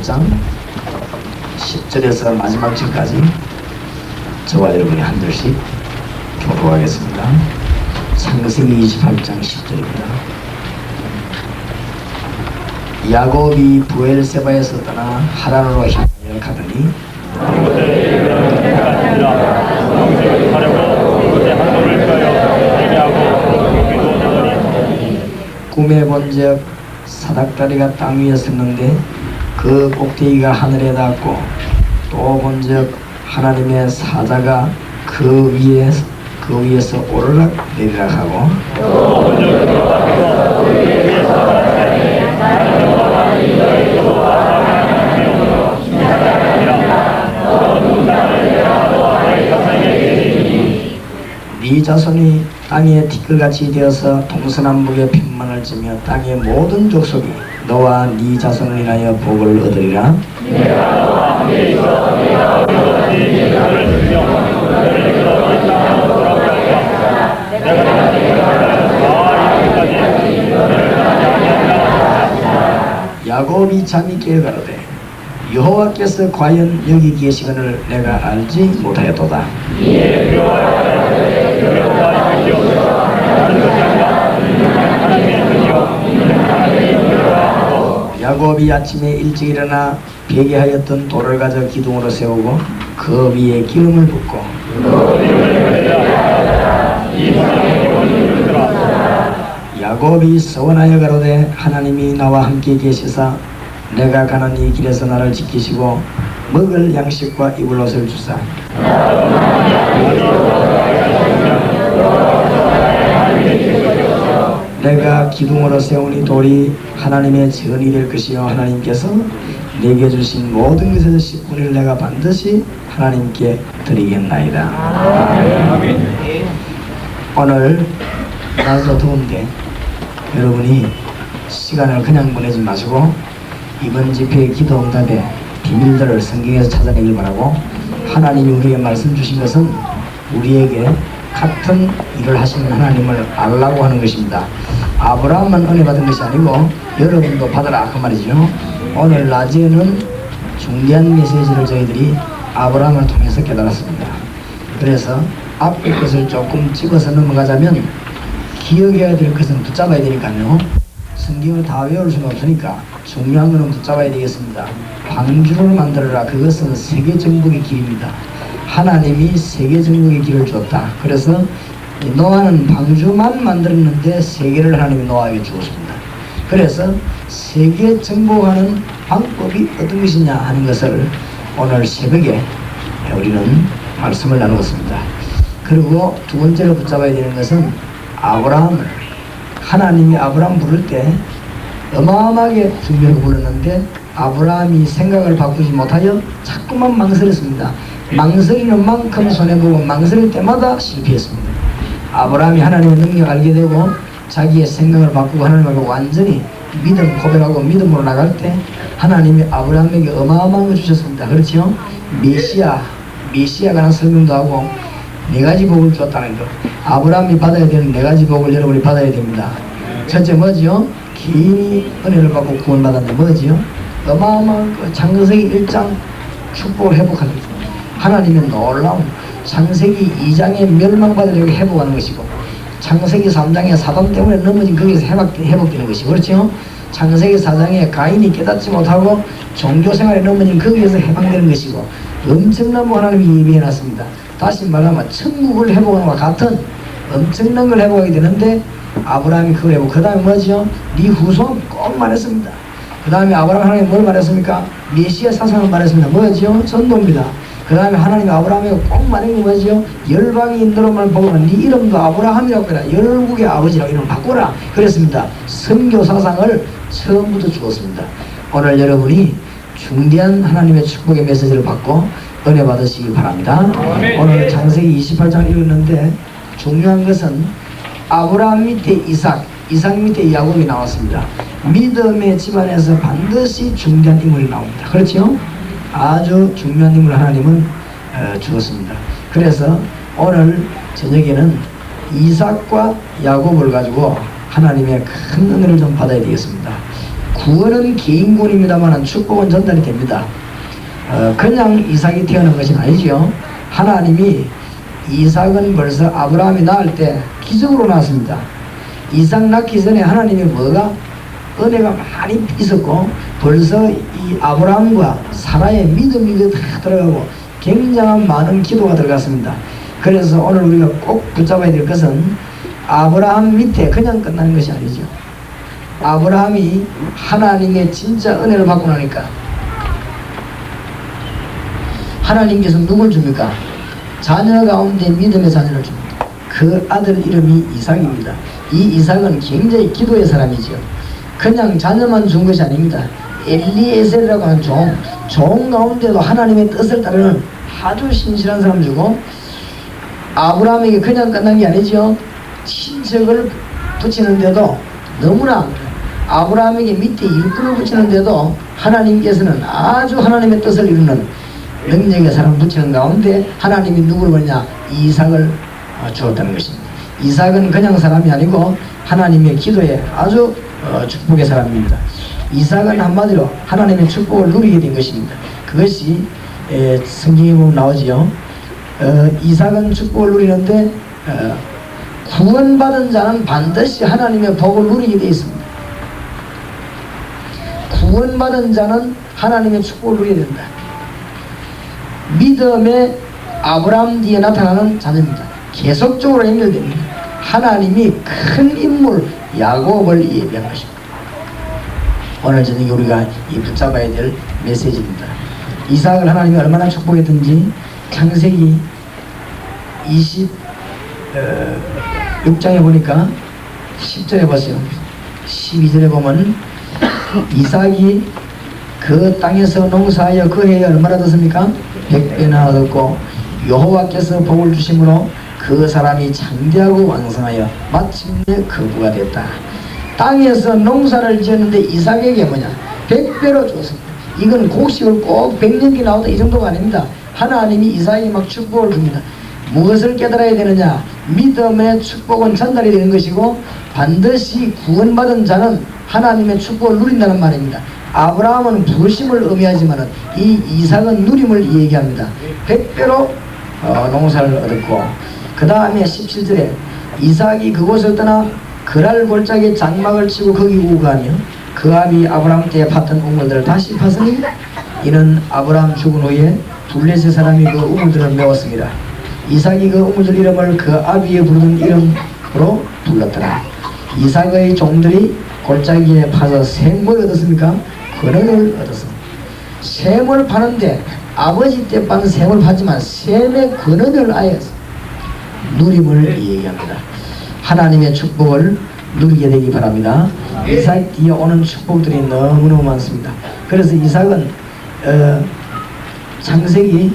28장 10절에서 마지막 절까지 저와 여러분이 한 절씩 교독하겠습니다. 창세기 28장 10절입니다. 야곱이 브엘세바에서 떠나 하란으로 향하여 가더니 꿈에 본적 사닥다리가 땅 위에 섰는데 그 꼭대기가 하늘에 닿았고, 또 본적 하나님의 사자가 그 위에서 오르락 내리락 하고, 네 자손이 땅에 티끌같이 되어서 동서남북에 핀만을 지며 땅의 모든 족속이 너와 네 자손을 인하여 복을 얻으리라. 야곱이 잠이 깨어 가로되 여호와께서 과연 여기 계시거늘 내가 알지 못하였도다. 야곱이 아침에 일찍 일어나 베개하였던 돌을 가져 기둥으로 세우고 그 위에 기름을 붓고 야곱이 서원하여 가로되 하나님이 나와 함께 계시사 내가 가는 이 길에서 나를 지키시고 먹을 양식과 입을 옷을 주사 내가 기둥으로 세운 이 돌이 하나님의 전이 될 것이요 하나님께서 내게 주신 모든 것에서 10분의 1을 내가 반드시 하나님께 드리겠나이다. 아멘. 오늘 날도 더운데 여러분이 시간을 그냥 보내지 마시고 이번 집회 기도 응답의 비밀들을 성경에서 찾아내길 바라고, 하나님이 우리에게 말씀 주신 것은 우리에게 같은 일을 하시는 하나님을 알라고 하는 것입니다. 아브라함만 은혜 받은 것이 아니고 여러분도 받으라 그 말이죠. 오늘 낮에는 중대한 메시지를 저희들이 아브라함을 통해서 깨달았습니다. 그래서 앞에 것을 조금 찍어서 넘어가자면 기억해야 될 것은 붙잡아야 되니까요. 성경을 다 외울 수는 없으니까 중요한 것은 붙잡아야 되겠습니다. 방주를 만들어라. 그것은 세계 정복의 길입니다. 하나님이 세계 정복의 길을 줬다. 그래서 노아는 방주만 만들었는데 세계를 하나님이 노아에게 주었습니다. 그래서 세계 정복하는 방법이 어떤 것이냐 하는 것을 오늘 새벽에 우리는 말씀을 나누었습니다. 그리고 두 번째로 붙잡아야 되는 것은 아브라함을, 하나님이 아브라함 부를 때 어마어마하게 준비하고 불렀는데 아브라함이 생각을 바꾸지 못하여 자꾸만 망설였습니다. 망설이는 만큼 손해보고 망설일 때마다 실패했습니다. 아브라함이 하나님의 능력을 알게 되고 자기의 생각을 바꾸고 하나님하고 완전히 믿음 고백하고 믿음으로 나갈 때 하나님이 아브라함에게 어마어마한 걸 주셨습니다. 그렇죠? 메시아가 라는 설명도 하고 네 가지 복을 줬다는 것. 아브라함이 받아야 되는 네 가지 복을 여러분이 받아야 됩니다. 첫째 뭐지요? 긴 은혜를 받고 구원받았는데 뭐지요? 어마어마한 창세기 1장 축복을 회복하는 것. 하나님의 놀라운 창세기 2장의 멸망받으려고 회복하는 것이고, 창세기 3장의 사단 때문에 넘어진 거기서 회복되는 것이고, 그렇죠? 창세기 4장에 가인이 깨닫지 못하고 종교생활에 넘어진 거기에서 해방되는 것이고, 엄청난 거 하나님이 예비해놨습니다. 다시 말하면 천국을 회복하는 것과 같은 엄청난 걸 회복하게 되는데 아브라함이 그걸 회복. 그 다음에 뭐죠? 네 후손 꼭 말했습니다. 그 다음에 아브라함 하나님 뭘 말했습니까? 메시아 사상을 말했습니다. 뭐죠? 전도입니다. 그 다음에 하나님이 아브라함에게 꼭 말한 게 뭐죠? 열방인들만 보면 네 이름도 아브라함이라고 해라. 열국의 아버지라고 이름 바꾸라. 그랬습니다. 선교 사상을 처음부터 주었습니다. 오늘 여러분이 중대한 하나님의 축복의 메시지를 받고 은혜 받으시기 바랍니다. 오늘 창세기 28장 읽었는데 중요한 것은 아브라함 밑에 이삭 밑에 야곱이 나왔습니다. 믿음의 집안에서 반드시 중대한 인물이 나옵니다. 그렇죠? 아주 중요한 인물 하나님은 주었습니다. 그래서 오늘 저녁에는 이삭과 야곱을 가지고 하나님의 큰 은혜를 좀 받아야 되겠습니다. 구원은 개인군입니다만 축복은 전달이 됩니다. 그냥 이삭이 태어난 것이 아니지요. 하나님이 이삭은 벌써 아브라함이 낳을 때 기적으로 낳았습니다. 이삭 낳기 전에 하나님이 뭐가 은혜가 많이 있었고 벌써 이 아브라함과 사라의 믿음이 다 들어가고 굉장한 많은 기도가 들어갔습니다. 그래서 오늘 우리가 꼭 붙잡아야 될 것은 아브라함 밑에 그냥 끝나는 것이 아니죠. 아브라함이 하나님의 진짜 은혜를 받고 나니까 하나님께서 누굴 줍니까? 자녀 가운데 믿음의 자녀를 줍니다. 그 아들 이름이 이삭입니다. 이 이삭은 굉장히 기도의 사람이죠. 그냥 자녀만 준 것이 아닙니다. 엘리에셀이라고 하는 종 가운데도 하나님의 뜻을 따르는 아주 신실한 사람 주고 아브라함에게 그냥 끝난 게 아니죠. 친척을 붙이는데도 너무나 아브라함에게 밑에 일꾼을 붙이는데도 하나님께서는 아주 하나님의 뜻을 이루는 능력의 사람을 붙이는 가운데 하나님이 누구를 보냐? 이삭을 주었다는 것입니다. 이삭은 그냥 사람이 아니고 하나님의 기도에 아주 축복의 사람입니다. 이삭은 한마디로 하나님의 축복을 누리게 된 것입니다. 그것이 성경에 보면 나오지요. 이삭은 축복을 누리는데 구원받은 자는 반드시 하나님의 복을 누리게 되어 있습니다. 구원받은 자는 하나님의 축복을 누리게 된다. 믿음의 아브라함 뒤에 나타나는 자녀입니다. 계속적으로 연결됩니다. 하나님이 큰 인물 야곱을 예비한 것입니다. 오늘 저녁에 우리가 붙잡아야 될 메시지입니다. 이삭을 하나님이 얼마나 축복했든지 창세기 26장에 보니까 10절에 보세요. 12절에 보면 이삭이 그 땅에서 농사하여 그 해에 얼마나 얻었습니까? 100배나 얻었고 여호와께서 복을 주심으로 그 사람이 장대하고 왕성하여 마침내 거부가 됐다. 땅에서 농사를 지었는데 이삭에게 뭐냐? 100배로 줬습니다. 이건 곡식을 꼭 100년기 나오다 이 정도가 아닙니다. 하나님이 이삭에게 막 축복을 줍니다. 무엇을 깨달아야 되느냐? 믿음의 축복은 전달이 되는 것이고 반드시 구원받은 자는 하나님의 축복을 누린다는 말입니다. 아브라함은 부르심을 의미하지만 이 이삭은 누림을 얘기합니다. 100배로 농사를 얻었고 그 다음에 17절에 이삭이 그곳을 떠나 그랄 골짜기에 장막을 치고 거기 우거하며 그 아비 아브라함 때에 팠던 우물들을 다시 팠으니 이는 아브라함 죽은 후에 둘레셋 사람이 그 우물들을 메웠습니다. 이삭이 그 우물들 이름을 그 아비의 부르는 이름으로 불렀더라. 이삭의 종들이 골짜기에 파서 샘을 얻었습니까? 근원을 얻었습니다. 샘을 파는데 아버지 때 파는 샘을 파지만 샘의 근원을 아예 누림을 얘기합니다. 하나님의 축복을 누리게 되기 바랍니다. 이삭 뒤에 오는 축복들이 너무너무 많습니다. 그래서 이삭은 창세기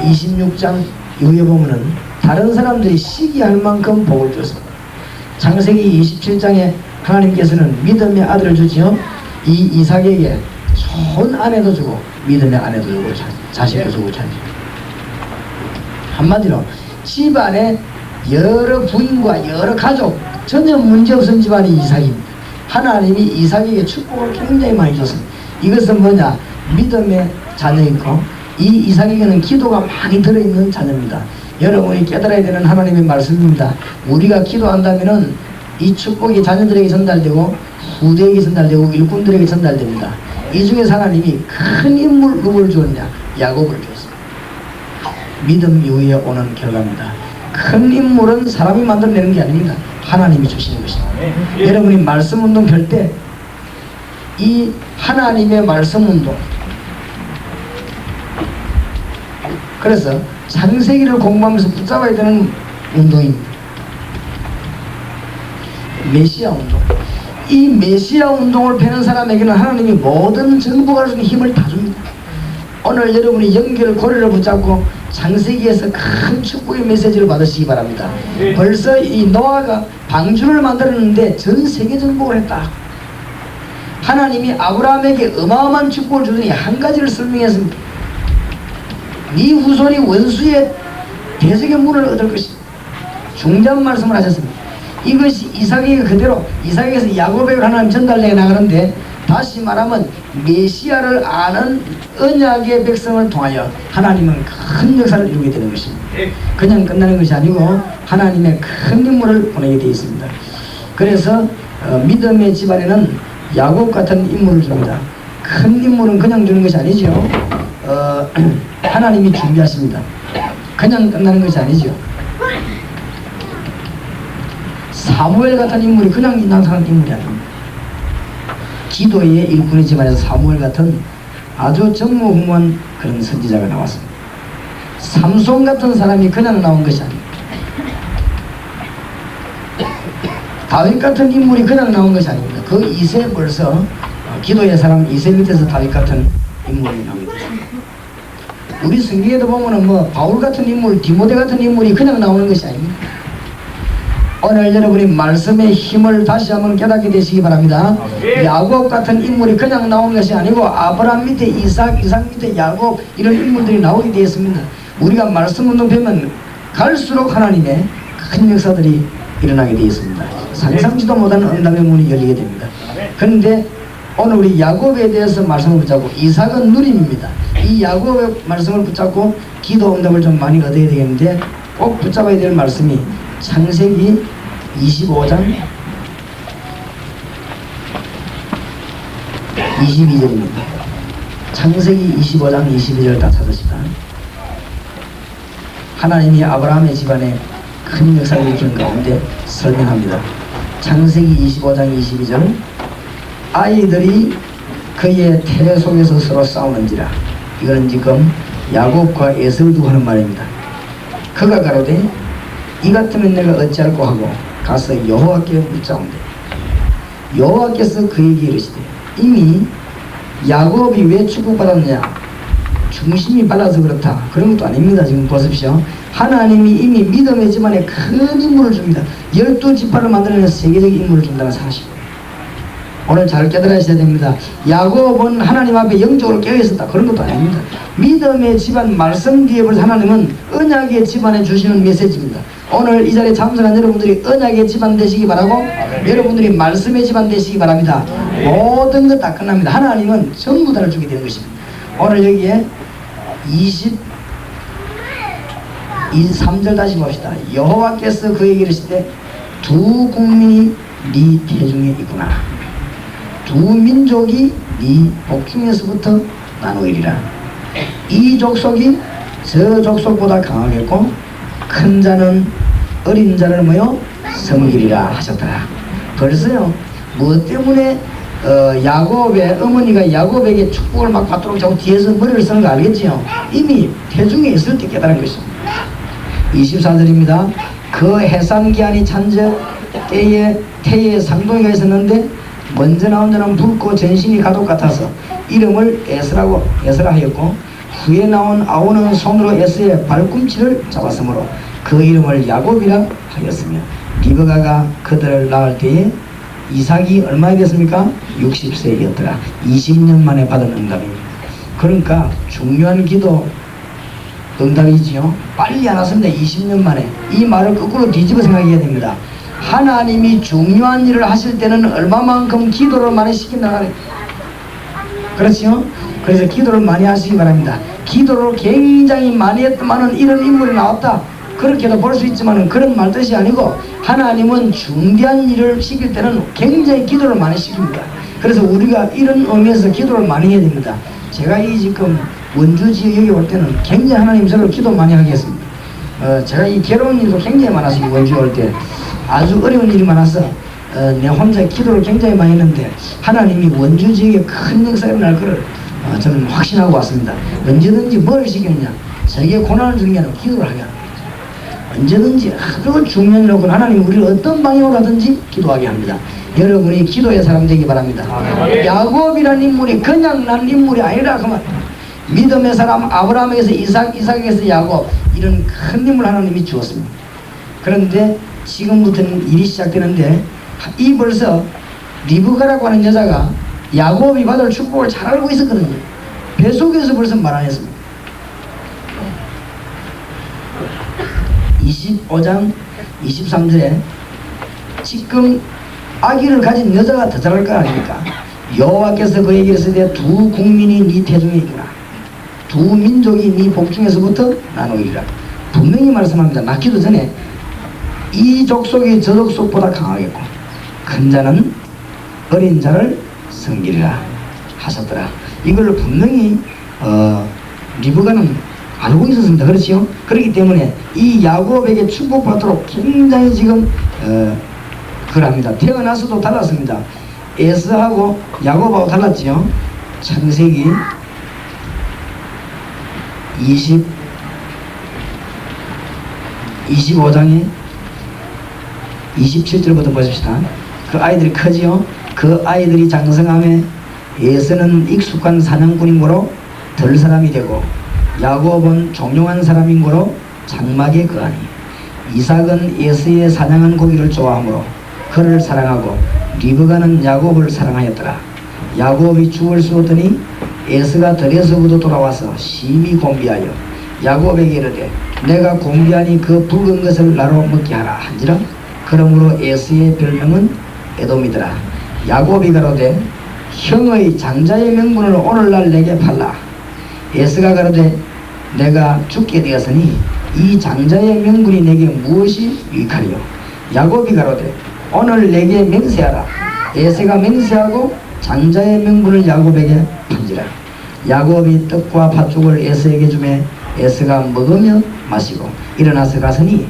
26장 이후에 보면은 다른 사람들이 시기할 만큼 복을 줬습니다. 창세기 27장에 하나님께서는 믿음의 아들을 주지요. 이 이삭에게 좋은 아내도 주고 믿음의 아내도 주고 자식도 주고 한마디로 집안에 여러 부인과 여러 가족 전혀 문제없는 집안이 이삭입니다. 하나님이 이삭에게 축복을 굉장히 많이 줬습니다. 이것은 뭐냐? 믿음의 자녀이고 이 이삭에게는 기도가 많이 들어있는 자녀입니다. 여러분이 깨달아야 되는 하나님의 말씀입니다. 우리가 기도한다면은 이 축복이 자녀들에게 전달되고 후대에게 전달되고 일꾼들에게 전달됩니다. 이 중에서 하나님이 큰 인물 누구를 주었냐? 야곱을 주었습니다. 믿음 이후에 오는 결과입니다. 큰 인물은 사람이 만들어내는 게 아닙니다. 하나님이 주시는 것입니다. 여러분이 말씀 운동 펼 때 이 하나님의 말씀 운동, 그래서 창세기를 공부하면서 붙잡아야 되는 운동입니다. 메시아 운동. 이 메시아 운동을 펴는 사람에게는 하나님이 모든 정복할 수 있는 힘을 다 줍니다. 오늘 여러분이 연결 고리를 붙잡고 창세기에서 큰 축복의 메시지를 받으시기 바랍니다. 벌써 이 노아가 방주를 만들었는데 전 세계 정복을 했다. 하나님이 아브라함에게 어마어마한 축복을 주더니 한 가지를 설명했습니다. 네 후손이 원수의 대적의 물을 얻을 것이다. 중요한 말씀을 하셨습니다. 이것이 이삭에게 그대로 이삭에게서 야곱에게 하나님 전달되어 나가는데, 다시 말하면 메시아를 아는 언약의 백성을 통하여 하나님은 큰 역사를 이루게 되는 것입니다. 그냥 끝나는 것이 아니고 하나님의 큰 인물을 보내게 되어 있습니다. 그래서 믿음의 집안에는 야곱 같은 인물을 줍니다. 큰 인물은 그냥 주는 것이 아니죠. 하나님이 준비하십니다. 그냥 끝나는 것이 아니죠. 사무엘 같은 인물이 그냥 나타나는 인물이 아닙니다. 기도의 일꾼의 집안에서 사무엘 같은 아주 전무후무한 그런 선지자가 나왔습니다. 삼손 같은 사람이 그냥 나온 것이 아닙니다. 다윗 같은 인물이 그냥 나온 것이 아닙니다. 그 이세 벌써 기도의 사람 이세 밑에서 다윗 같은 인물이 나옵니다. 우리 성경에도 보면은 뭐 바울 같은 인물, 디모데 같은 인물이 그냥 나오는 것이 아닙니다. 오늘 여러분이 말씀의 힘을 다시 한번 깨닫게 되시기 바랍니다. 야곱 같은 인물이 그냥 나오는 것이 아니고 아브라함 밑에 이삭, 이삭 밑에 야곱, 이런 인물들이 나오게 되었습니다. 우리가 말씀 운동 배우면 갈수록 하나님의 큰 역사들이 일어나게 되었습니다. 상상지도 못하는 응답의 문이 열리게 됩니다. 그런데 오늘 우리 야곱에 대해서 말씀을 붙잡고, 이삭은 누림입니다. 이 야곱의 말씀을 붙잡고 기도 응답을 좀 많이 얻어야 되겠는데, 꼭 붙잡아야 될 말씀이 창세기 25장 22절입니다. 창세기 25장 22절 다 찾으시다. 하나님이 아브라함의 집안에 큰 역사를 일으키는 가운데 설명합니다. 창세기 25장 22절, 아이들이 그의 태 속에서 서로 싸우는지라. 이거는 지금 야곱과 에서도 하는 말입니다. 그가 가로되 이 같으면 내가 어찌할꼬 하고 가서 여호와께 묻자온대. 여호와께서 그에게 이르시되, 이미 야곱이 왜 축복받았느냐? 중심이 빨라서 그렇다. 그런 것도 아닙니다. 지금 보십시오. 하나님이 이미 믿음의 집안에 큰 인물을 줍니다. 12지파를 만들어내는 세계적인 인물을 준다는 사실. 오늘 잘 깨달으셔야 됩니다. 야곱은 하나님 앞에 영적으로 깨어있었다. 그런 것도 아닙니다. 믿음의 집안 말씀 뒤에 벌써 하나님은 언약의 집안에 주시는 메시지입니다. 오늘 이 자리에 참석한 여러분들이 언약의 집안 되시기 바라고, 여러분들이 말씀의 집안 되시기 바랍니다. 모든 것 다 끝납니다. 하나님은 전부 다를 주게 되는 것입니다. 오늘 여기에 23절 다시 봅시다. 여호와께서 그에게 이르시되 두 국민이 네 태중에 있구나. 두 민족이 네 복중에서부터 나누리라. 이 족속이 저 족속보다 강하겠고 큰 자는 어린 자를 뭐요? 섬기리라 하셨더라. 벌써요, 무엇 때문에 야곱의 어머니가 야곱에게 축복을 막 받도록 자꾸 뒤에서 머리를 쓰는 거 알겠지요? 이미 태중에 있을 때 깨달은 것입니다. 24절입니다. 그 해산기한이 찬저 때에 태에 상동이가 있었는데 먼저 나온 자는 붉고 전신이 가독 같아서 이름을 에스라 하였고, 후에 나온 아우는 손으로 에스의 발꿈치를 잡았으므로 그 이름을 야곱이라 하였으며, 리브가가 그들을 낳을 때에 이삭이 얼마나 됐습니까? 60세였더라. 20년 만에 받은 응답입니다. 그러니까 중요한 기도 응답이지요. 빨리 안 왔습니다. 20년 만에. 이 말을 거꾸로 뒤집어 생각해야 됩니다. 하나님이 중요한 일을 하실 때는 얼마만큼 기도를 많이 시킨다. 그렇지요? 그래서 기도를 많이 하시기 바랍니다. 기도를 굉장히 많이 했더만은 이런 인물이 나왔다. 그렇게도 볼 수 있지만 그런 말 뜻이 아니고, 하나님은 중대한 일을 시킬 때는 굉장히 기도를 많이 시킵니다. 그래서 우리가 이런 의미에서 기도를 많이 해야 됩니다. 제가 이 지금 원주 지역 여기 올 때는 굉장히 하나님 저를 기도 많이 하겠습니다. 제가 이 괴로운 일도 굉장히 많았어요. 원주 올 때 아주 어려운 일이 많아서 내 혼자 기도를 굉장히 많이 했는데, 하나님이 원주 지역에 큰 역사를 날 거를 저는 확신하고 왔습니다. 언제든지 뭘 시키느냐, 저에게 고난을 주는 게 아니라 기도를 하게 합니다. 언제든지 아주 중요한 일은 하나님이 우리를 어떤 방향으로 하든지 기도하게 합니다. 여러분이 기도의 사람 되기 바랍니다. 야곱이라는 인물이 그냥 난 인물이 아니라 그만, 믿음의 사람 아브라함에게서 이삭, 이삭에게서 야곱, 이런 큰 인물 하나님이 주었습니다. 그런데 지금부터는 일이 시작되는데, 이 벌써 리브가라고 하는 여자가 야곱이 받을 축복을 잘 알고 있었거든요. 뱃속에서 벌써 말 안 했습니다. 25장 23절에 지금 아기를 가진 여자가 더 잘할 거 아닙니까? 여호와께서 그에게 이르시되 두 국민이 네 태중에 있구나. 두 민족이 네 복중에서부터 나누리라. 분명히 말씀합니다. 낳기도 전에 이 족속이 저 족속보다 강하겠고 큰 자는 어린 자를 섬기리라 하셨더라. 이걸 분명히 리브가는 알고 있었습니다. 그렇지요? 그렇기 때문에 이 야곱에게 축복받도록 굉장히 지금 그럽니다. 태어나서도 달랐습니다. 에서하고 야곱하고 달랐지요. 창세기 25장에 27절부터 보십시다. 그 아이들이 크지요. 그 아이들이 장성함에 에서는 익숙한 사냥꾼인 고로 덜 사람이 되고 야곱은 종용한 사람인 고로 장막에 거하니 이삭은 에서의 사냥한 고기를 좋아하므로 그를 사랑하고 리브가는 야곱을 사랑하였더라. 야곱이 죽을 쏘더니 에서가 들에서부터 돌아와서 심히 곤비하여 야곱에게 이르되 내가 곤비하니 그 붉은 것을 나로 먹게 하라 한지라. 그러므로 에서의 별명은 에돔이더라. 야곱이 가로되 형의 장자의 명분을 오늘날 내게 팔라. 에서가 가로되 내가 죽게 되었으니 이 장자의 명분이 내게 무엇이 유익하리요. 야곱이 가로되 오늘 내게 맹세하라. 에서가 맹세하고 장자의 명분을 야곱에게 판지라. 야곱이 떡과 팥죽을 에서에게 주매 에서가 먹으며 마시고 일어나서 가서니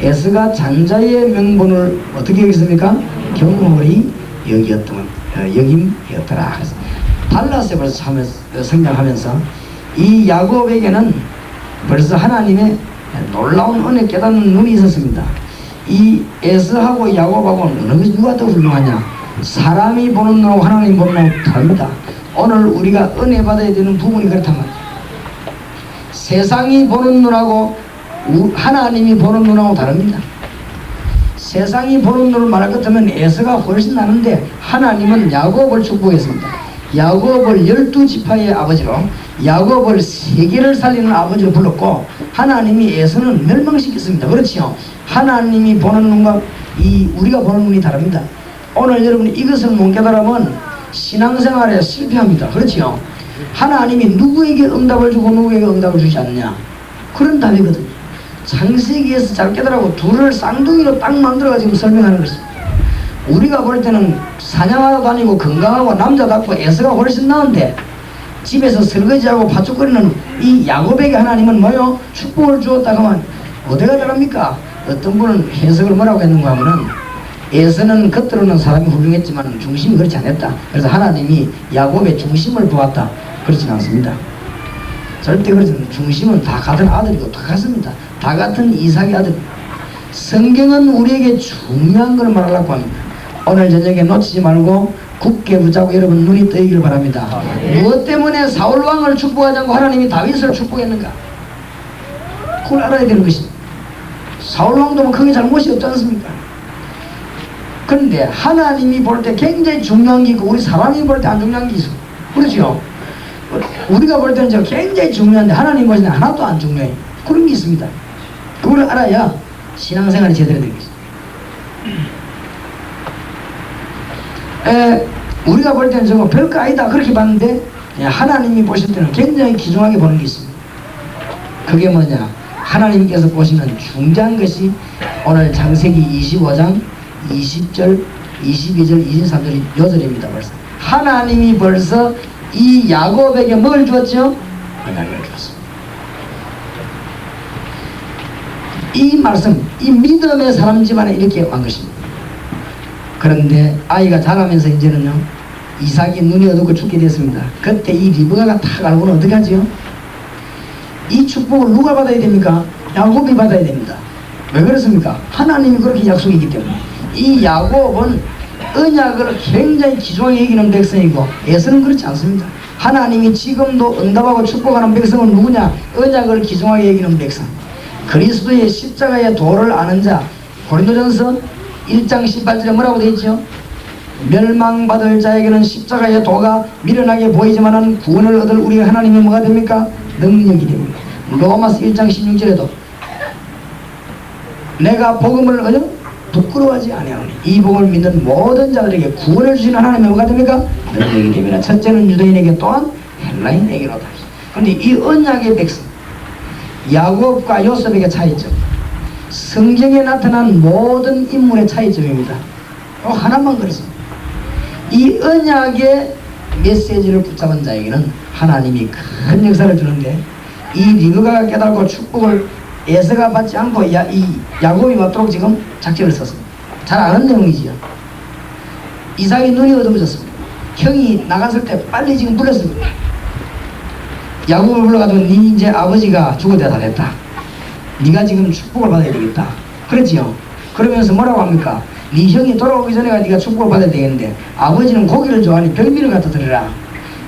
에서가 장자의 명분을 어떻게 여겼습니까? 경홀히 여김이었더라. 달라스에 벌써 성장하면서 이 야곱에게는 벌써 하나님의 놀라운 은혜 깨닫는 눈이 있었습니다. 이 에서하고 야곱하고는 어느 것이 누가 더 훌륭하냐? 사람이 보는 눈하고 하나님 보는 눈하고 다릅니다. 오늘 우리가 은혜 받아야 되는 부분이 그렇단 말이에요. 세상이 보는 눈하고 하나님이 보는 눈하고 다릅니다. 세상이 보는 눈을 말할 것 같으면 에서가 훨씬 나는데 하나님은 야곱을 축복했습니다. 야곱을 12지파의 아버지로 야곱을 세계를 살리는 아버지로 불렀고 하나님이 에서는 멸망시켰습니다. 그렇지요? 하나님이 보는 눈과 우리가 보는 눈이 다릅니다. 오늘 여러분이 이것을 못 깨달으면 신앙생활에 실패합니다. 그렇지요? 하나님이 누구에게 응답을 주고 누구에게 응답을 주지 않느냐, 그런 답이거든요. 창세기에서 잘 깨달으고 둘을 쌍둥이로 딱 만들어가지고 설명하는 것입니다. 우리가 볼 때는 사냥하러 다니고 건강하고 남자답고 에서가 훨씬 나은데 집에서 설거지하고 파죽거리는 이 야곱에게 하나님은 뭐요? 축복을 주었다 하면 어디가 다릅니까? 어떤 분은 해석을 뭐라고 했는가 하면은 에서는 겉으로는 사람이 훌륭했지만 중심이 그렇지 않았다. 그래서 하나님이 야곱의 중심을 보았다. 그렇지는 않습니다. 절대 그렇지 않습니다. 중심은 다 같은 아들이고 다 같습니다. 다 같은 이삭의 아들입니다. 성경은 우리에게 중요한 걸 말하려고 합니다. 오늘 저녁에 놓치지 말고 굳게 붙잡고 여러분 눈이 뜨이기를 바랍니다. 무엇 때문에 사울왕을 축복하지 않고 하나님이 다윗을 축복했는가? 그걸 알아야 되는 것입니다. 사울왕도 뭐 크게 잘못이 없지 않습니까? 그런데 하나님이 볼 때 굉장히 중요한 게 있고 우리 사람이 볼 때 안 중요한 게 있어. 그렇죠? 우리가 볼 때는 굉장히 중요한데 하나님 볼 때는 하나도 안 중요해. 그런 게 있습니다. 그걸 알아야 신앙생활이 제대로 되겠습니다. 우리가 볼 때는 저거 별거 아니다 그렇게 봤는데 하나님이 보실 때는 굉장히 귀중하게 보는 게 있습니다. 그게 뭐냐? 하나님께서 보시는 중요한 것이 오늘 창세기 25장 20절, 22절, 23절, 4절입니다. 벌써 하나님이 벌써 이 야곱에게 뭘 주었죠? 언약을 주었습니다. 이 말씀, 이 믿음의 사람 집안에 이렇게 온 것입니다. 그런데 아이가 자라면서 이제는요, 이삭이 눈이 어둡고 죽게 됐습니다. 그때 이 리브가가 탁 알고는 어떻게 하지요? 이 축복을 누가 받아야 됩니까? 야곱이 받아야 됩니다. 왜 그렇습니까? 하나님이 그렇게 약속이기 때문에. 이 야곱은 언약을 굉장히 귀중하게 여기는 백성이고 에서는 그렇지 않습니다. 하나님이 지금도 응답하고 축복하는 백성은 누구냐? 언약을 귀중하게 여기는 백성. 그리스도의 십자가의 도를 아는 자. 고린도전서 1장 18절에 뭐라고 되어 있죠? 멸망받을 자에게는 십자가의 도가 미련하게 보이지만은 구원을 얻을 우리 하나님이 뭐가 됩니까? 능력이 됩니다. 로마서 1장 16절에도 내가 복음을 부끄러워하지 아니하오니 이 복을 믿는 모든 자들에게 구원을 주시는 하나님의 뭐가 됩니까? 너희에게 됩니다. 첫째는 유대인에게 또한 헬라인에게로다. 그런데 이 언약의 백성 야곱과 요셉에게 차이점, 성경에 나타난 모든 인물의 차이점입니다. 하나만 그렇습니다. 이 언약의 메시지를 붙잡은 자에게는 하나님이 큰 역사를 주는데, 이 리브가가 깨달고 축복을 에서가 받지 않고 이 야곱이 받도록 지금 작전을 썼습니다. 잘 아는 내용이지요. 이삭이 눈이 어두워졌습니다. 형이 나갔을 때 빨리 지금 불렀습니다. 야곱을 불러가지고 니 이제 아버지가 죽을 때가 다 됐다. 네가 지금 축복을 받아야 되겠다. 그렇지요. 그러면서 뭐라고 합니까? 네 형이 돌아오기 전에 네가 축복을 받아야 되겠는데, 아버지는 고기를 좋아하니 별미를 갖다 드리라.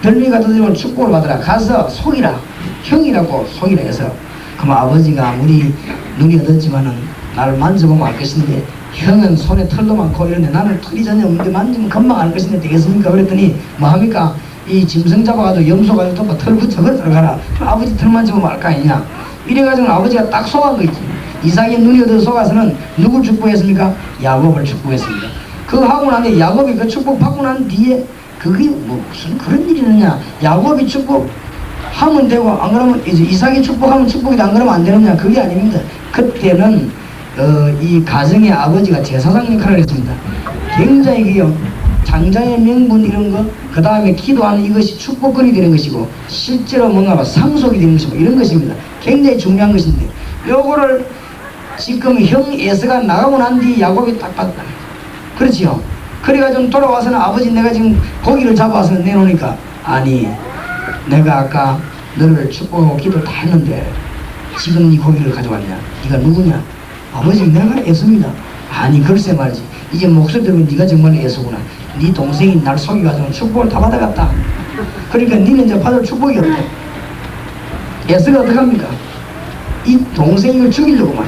별미 갖다 드리면 축복을 받으라. 가서 속이라. 형이라고 속이라 해서, 그럼 아버지가 아무리 눈이 어둡지만은 나를 만져보면 알 것인데, 형은 손에 털도 많고 이런데 나는 털이 전혀 없는데 만지면 금방 알 것인데 되겠습니까? 그랬더니 뭐 합니까? 이 짐승 잡아가지고 염소 가지고 털 붙여 들어가라. 아버지 털 만지면 알 거 아니냐? 이래가지고 아버지가 딱 속은 거 있지. 이삭이 눈이 어두워서 속아서는 누굴 축복했습니까? 야곱을 축복했습니다. 그거 하고 나니 야곱이 그 축복 받고 난 뒤에 그게 뭐 무슨 그런 일이 있느냐? 야곱이 축복하면 되고 안 그러면 이제 이삭이 축복하면 축복이 안 그러면 안 되느냐? 그게 아닙니다. 그때는 이 가정의 아버지가 제사장 역할을 했습니다. 굉장히 그요 장자의 명분 이런 거, 그 다음에 기도하는 이것이 축복거리 되는 것이고, 실제로 뭔가 상속이 되는 것이고 이런 것입니다. 굉장히 중요한 것인데, 요거를 지금 형 에서가 나가고 난 뒤 야곱이 딱 봤다. 그렇지요. 그래가지고 돌아와서는 아버지 내가 지금 고기를 잡아서 내놓으니까, 아니 내가 아까 너를 축복하고 기도 다 했는데 지금 네 고기를 가져왔냐? 네가 누구냐? 아버지 내가 애서입니다. 아니 글쎄 말이지, 이제 목소리 들으면 네가 정말 애서구나. 네 동생이 날 속여가지고 축복을 다 받아갔다. 그러니까 니는 이제 받을 축복이 없대. 애서가 어떡합니까? 이 동생을 죽이려고만,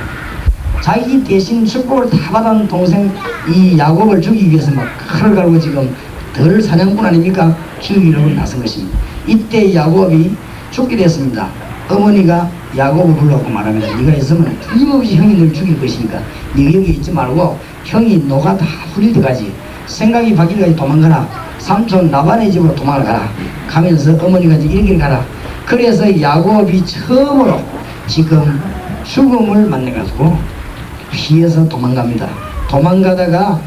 자기 대신 축복을 다 받은 동생 이 야곱을 죽이기 위해서 막 칼을 갈고 지금 덜 사냥꾼 아닙니까? 죽이려고 나선 것입니다. 이때 야곱이 죽게 됐습니다. 어머니가 야곱을 불러갖고 말합니다. 네가 있으면 틀림없이 형이 널 죽일 것이니까 네가 여기 있지 말고 형이 노가 다 풀릴 때까지, 생각이 바뀔 때까지 도망가라. 삼촌 라반의 집으로 도망을 가라. 가면서 어머니가 이제 이렇게 가라. 그래서 야곱이 처음으로 지금 죽음을 만나가지고 피해서 도망갑니다. 도망가다가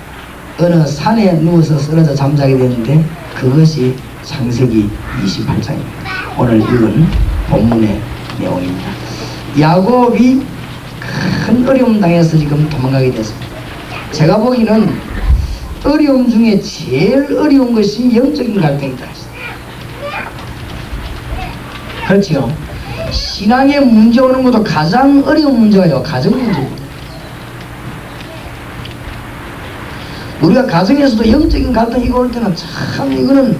어느 산에 누워서 쓰러져 잠자게 되는데, 그것이 창세기 28장입니다. 오늘 읽은 본문의 내용입니다. 야곱이 큰 어려움 당해서 지금 도망가게 됐습니다. 제가 보기에는 어려움 중에 제일 어려운 것이 영적인 갈등이다. 그렇죠. 신앙에 문제 오는 것도 가장 어려운 문제가요, 가정 문제입니다. 우리가 가정에서도 영적인 갈등이 올 때는 참 이거는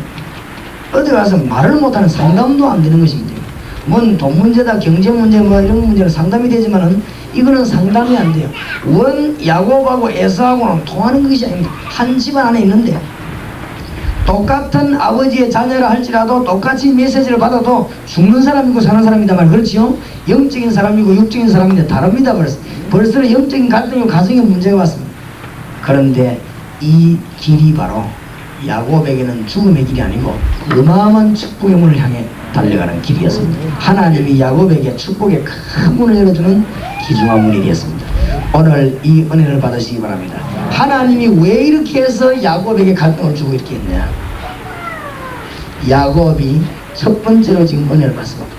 어디 가서 말을 못하는, 상담도 안 되는 것입니다. 뭔 돈 문제다, 경제 문제 뭐 이런 문제는 상담이 되지만은 이거는 상담이 안 돼요. 원 야곱하고 에서하고는 통하는 것이 아닙니다. 한 집안 안에 있는데 똑같은 아버지의 자녀라 할지라도 똑같이 메시지를 받아도 죽는 사람이고 사는 사람이다 말, 그렇지요? 영적인 사람이고 육적인 사람인데 다릅니다. 벌써 영적인 갈등이고 가정의 문제가 왔습니다. 그런데 이 길이 바로 야곱에게는 죽음의 길이 아니고 어마어마한 축복의 문을 향해 달려가는 길이었습니다. 하나님이 야곱에게 축복의 큰 문을 열어주는 귀중한 문이 되었습니다. 오늘 이 은혜를 받으시기 바랍니다. 하나님이 왜 이렇게 해서 야곱에게 갈등을 주고 이렇게 했냐? 야곱이 첫 번째로 지금 은혜를 받습니다.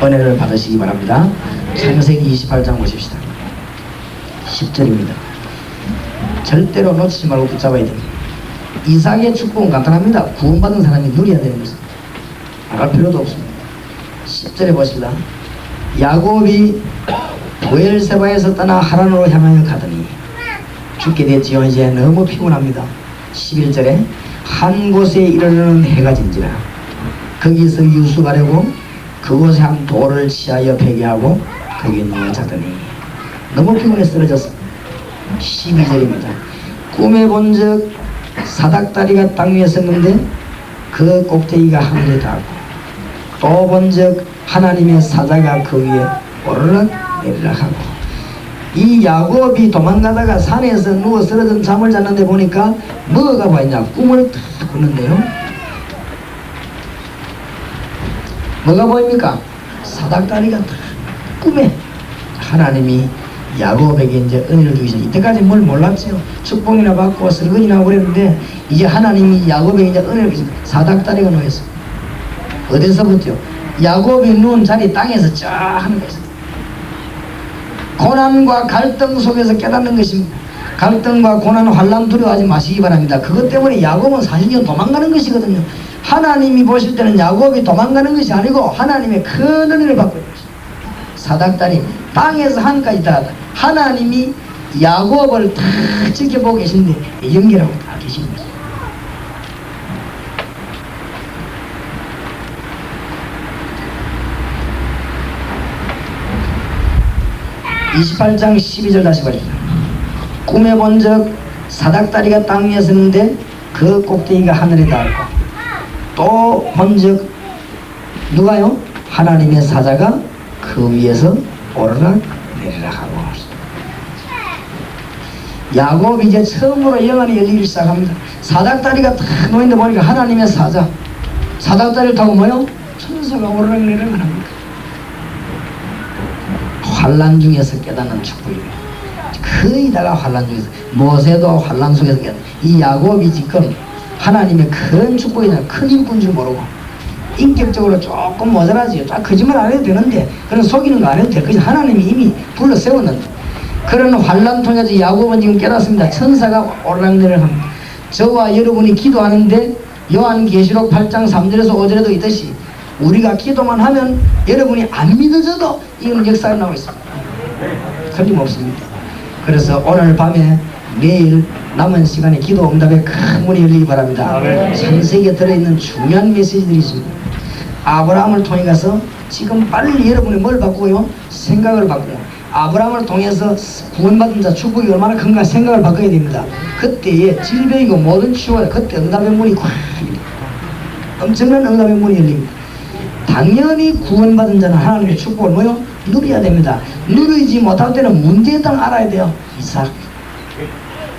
은혜를 받으시기 바랍니다. 창세기 28장 보십시다. 10절입니다. 절대로 놓치지 말고 붙잡아야 됩니다. 이삭의 축복은 간단합니다. 구원받은 사람이 누려야 되는 것입니다. 말할 필요도 없습니다. 10절에 보십니다. 야곱이 브엘세바에서 떠나 하란으로 향하여 가더니 죽게 됐지요. 이제 너무 피곤합니다. 11절에 한 곳에 이르르는 해가 진지라 거기서 유숙하려고 그곳에 한 돌을 취하여 베개하고 거기에 누워 자더니 너무 피곤해 쓰러졌습니다. 12절입니다. 꿈에 본즉 사닥다리가 땅 위에 섰는데 그 꼭대기가 하늘에 닿고, 또 본즉 하나님의 사자가 그 위에 오르락 내리락 하고, 이 야곱이 도망가다가 산에서 누워 쓰러진 잠을 잤는데 보니까 뭐가 보였냐? 꿈을 탁 꾸는데요. 뭐가 보입니까? 사닥다리가 탁 꿈에 하나님이 야곱에게 이제 은혜를 주시죠. 이때까지 뭘 몰랐죠. 축복이나 받고 설거지나 하고 그랬는데 이제 하나님이 야곱에게 이제 은혜를 주시죠. 사닥다리가 놓였어요. 어디서부터? 야곱이 누운 자리 땅에서 쫙 하는 거였어요. 고난과 갈등 속에서 깨닫는 것입니다. 갈등과 고난, 환난 두려워하지 마시기 바랍니다. 그것 때문에 야곱은 사실은 도망가는 것이거든요. 하나님이 보실 때는 야곱이 도망가는 것이 아니고 하나님의 큰 은혜를 받고 있는 것입니다. 사닥다리 땅에서 하늘까지 다 하나님이 야곱을 다 지켜보고 계신데 연결하고 다 계십니다. (28장 12절) 다시 보십시오. 꿈에 본적 사닥다리가 땅 위에 섰는데 그 꼭대기가 하늘에 닿았고 또 본적 누가요? 하나님의 사자가 그 위에서 오르락 내리락 하고 야곱이 이제 처음으로 영안이 열리기 시작합니다. 사닥다리가 탁 놓이는데 보니까 하나님의 사자, 사닥다리를 타고 뭐요? 천사가 오르락 내리락 합니다. 환난 중에서 깨닫는 축복입니다. 거의 다가 환난 중에서, 모세도 환난 속에서 깨닫는, 이 야곱이 지금 하나님의 큰 축복이나 큰 일꾼 줄 모르고 인격적으로 조금 모자라지요. 거짓말 안 해도 되는데 그런 속이는 거 안 해도 돼. 그래서 하나님이 이미 불러 세웠는데 그런 환난 통해서 야곱은 지금 깨닫습니다. 천사가 오르락내리락 합니다. 저와 여러분이 기도하는데 요한계시록 8장 3절에서 5절에도 있듯이 우리가 기도만 하면 여러분이 안 믿어져도 이건 역사가 나오고 있습니다. 틀림없습니다. 그래서 오늘 밤에 내일 남은 시간에 기도 응답에 큰 문이 열리기 바랍니다. 창세기에 들어있는 중요한 메시지들이 있습니다. 아브라함을 통해 가서 지금 빨리 여러분이 뭘 바꾸고요? 생각을 바꾸고 아브라함을 통해서 구원받은 자 축복이 얼마나 큰가 생각을 바꿔야 됩니다. 그때에 질병이고 모든 치유가 그때 응답의 문이 콱 엄청난 응답의 문이 열립니다. 당연히 구원받은 자는 하나님의 축복을 뭐요? 누려야 됩니다. 누리지 못할 때는 문제에 따라 알아야 돼요. 이삭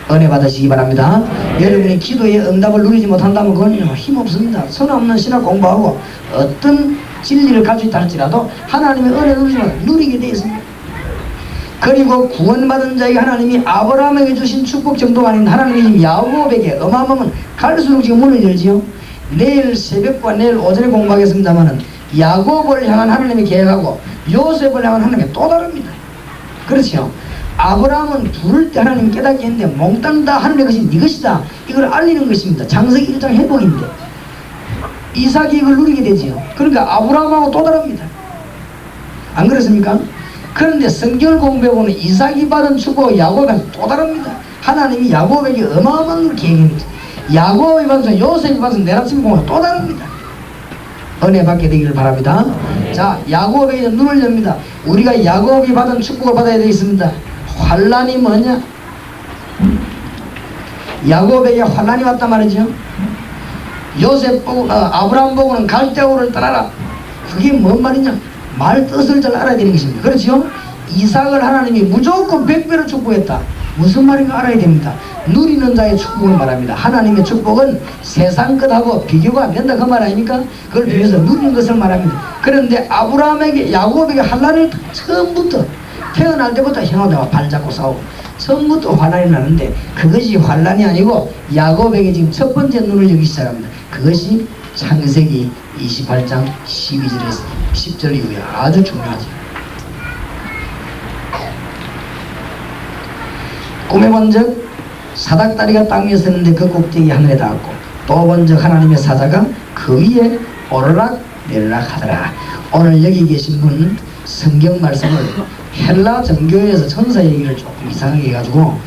은혜 받으시기 바랍니다. 여러분이 기도의 응답을 누리지 못한다면 그건 힘없습니다. 선없는 신학 공부하고 어떤 진리를 가지고 있다 할지라도 하나님의 은혜를 누리지만 누리게 되어 있습니다. 그리고 구원받은 자에게 하나님이 아브라함에게 주신 축복 정도가 아닌 하나님이 지금 야곱에게 어마어마한 갈수록 지금 문을 열지요. 내일 새벽과 내일 오전에 공부하겠습니다만은 야곱을 향한 하나님의 계획하고 요셉을 향한 하나님의 또 다릅니다. 그렇죠. 아브라함은 부를 때 하나님 깨닫게 했는데 몽땅 다 하늘의 것이 네 것이다 이걸 알리는 것입니다. 창세기 1장 회복인데 이삭이 이걸 누리게 되지요. 그러니까 아브라함하고 또 다릅니다. 안 그렇습니까? 그런데 성경을 공부해보면 이삭이 받은 축복과 야곱은 또 다릅니다. 하나님이 야곱에게 어마어마한 걸 계획합니다. 야곱이 받은 요셉이 받은 내라심 공부가 또 다릅니다. 은혜 받게 되기를 바랍니다. 자, 야곱에게 눈을 엽니다. 우리가 야곱이 받은 축복을 받아야 되겠습니다. 환난이 뭐냐? 야곱에게 환난이 왔단 말이죠. 요셉 보고 아브라함 보고는 갈대아우를 떠나라. 그게 뭔 말이냐? 말 뜻을 잘 알아야 되는 것입니다. 그렇죠? 이삭을 하나님이 무조건 100배로 축복했다. 무슨 말인가 알아야 됩니다. 누리는 자의 축복을 말합니다. 하나님의 축복은 세상 것하고 비교가 안 된다 그 말 아닙니까? 그걸 비교해서 누리는 것을 말합니다. 그런데 아브라함에게 야곱에게 환난을 처음부터 태어날 때부터 형아들과 발잡고 싸우고 처음부터 환난이 나는데 그것이 환난이 아니고 야곱에게 지금 첫 번째 눈을 열기 시작합니다. 그것이 창세기 28장 12절에서 10절 이후에 아주 중요하죠. 꿈에 본적 사닥다리가 땅 위에 섰는데 그 꼭대기 하늘에 닿았고 또 본적 하나님의 사자가 그 위에 오르락 내리락 하더라. 오늘 여기 계신 분 성경 말씀을 헬라 정교에서 천사 얘기를 조금 이상하게 해가지고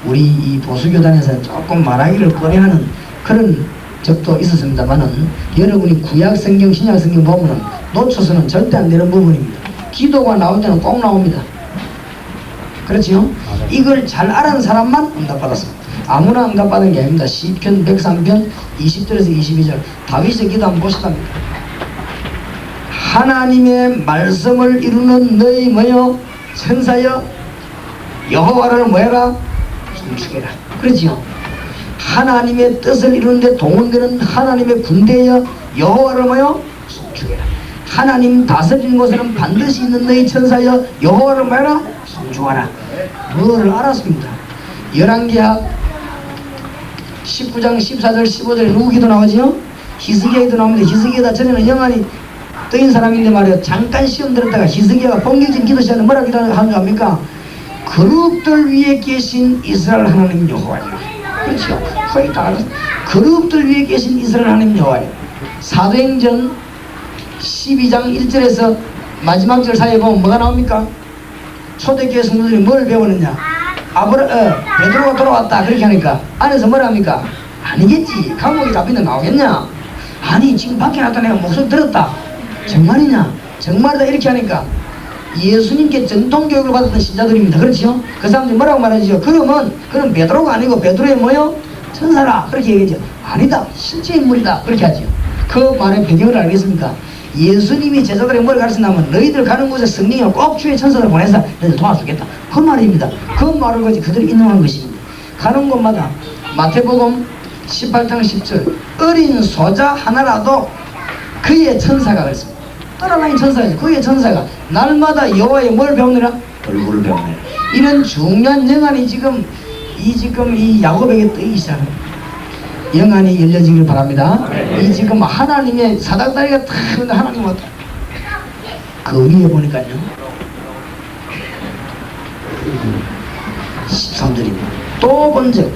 우리 이 보수교단에서 조금 말하기를 꺼려하는 그런 적도 있었습니다만은 여러분이 구약 성경 신약 성경 보면은 놓쳐서는 절대 안 되는 부분입니다. 기도가 나올 때는 꼭 나옵니다. 그렇지요? 이걸 잘 아는 사람만 응답받았습니다. 아무나 응답받은 게 아닙니다. 시편 103편 20절에서 22절 다윗의 기도 한번 보시답니다. 하나님의 말씀을 이루는 너희 뭐여 천사여 여호와를 뭐해라? 송축해라. 그렇지요. 하나님의 뜻을 이루는데 동원되는 하나님의 군대여 여호와를 뭐요? 송축해라. 하나님 다스리는 곳에는 반드시 있는 너희 천사여 여호와를 뭐해라? 송축하라. 뭐를 알았습니다. 열왕기하 19장 14절 15절에 누구 기도 나오지요? 히스기야 기도 나오는데 히스기야다 전에는 영안이 떠인 사람인데 말이야. 잠깐 시험 들었다가 히스기야가 본격적인 기도 시간에 뭐라 기도하는 줄 압니까? 그룹들 위에 계신 이스라엘 하나님 여호와여. 그렇죠. 거의 다 알았어. 그룹들 위에 계신 이스라엘 하나님 여호와여. 사도행전 12장 1절에서 마지막 절 사이에 보면 뭐가 나옵니까? 초대교회 성도들이 뭘 배우느냐? 베드로가 돌아왔다 그렇게 하니까 안에서 뭐라 합니까? 아니겠지. 감옥에 잡히는 나오겠냐? 아니 지금 밖에 나왔다 내가 목소리 들었다. 정말이냐? 정말이다 이렇게 하니까 예수님께 전통교육을 받았던 신자들입니다. 그렇지요? 그 사람들이 뭐라고 말하죠? 그러면 그럼 베드로가 아니고 베드로의 뭐요? 천사라 그렇게 얘기하죠. 아니다 실제 인물이다 그렇게 하죠. 그 말의 배경을 알겠습니까? 예수님이 제자들에게 뭘 가르쳤냐면 너희들 가는 곳에 성령이 꼭 주의 천사를 보내서 너희들 도와주겠다 그 말입니다. 그 말을 가지고 그들이 인용한 것입니다. 가는 곳마다 마태복음 18장 10절 어린 소자 하나라도 그의 천사가 그랬습니다. 따라다니는 천사죠. 그의 천사가 날마다 여호와의 뭘 배우느라? 얼굴을 배우느라. 이런 중요한 영안이 지금 이 야곱에게 뜨기 시작합니다. 영안이 열려지길 바랍니다. 이 지금 하나님의 사닥다리가 탁 하나님 왔다. 그 위에 보니까요 13절입니다. 또 본즉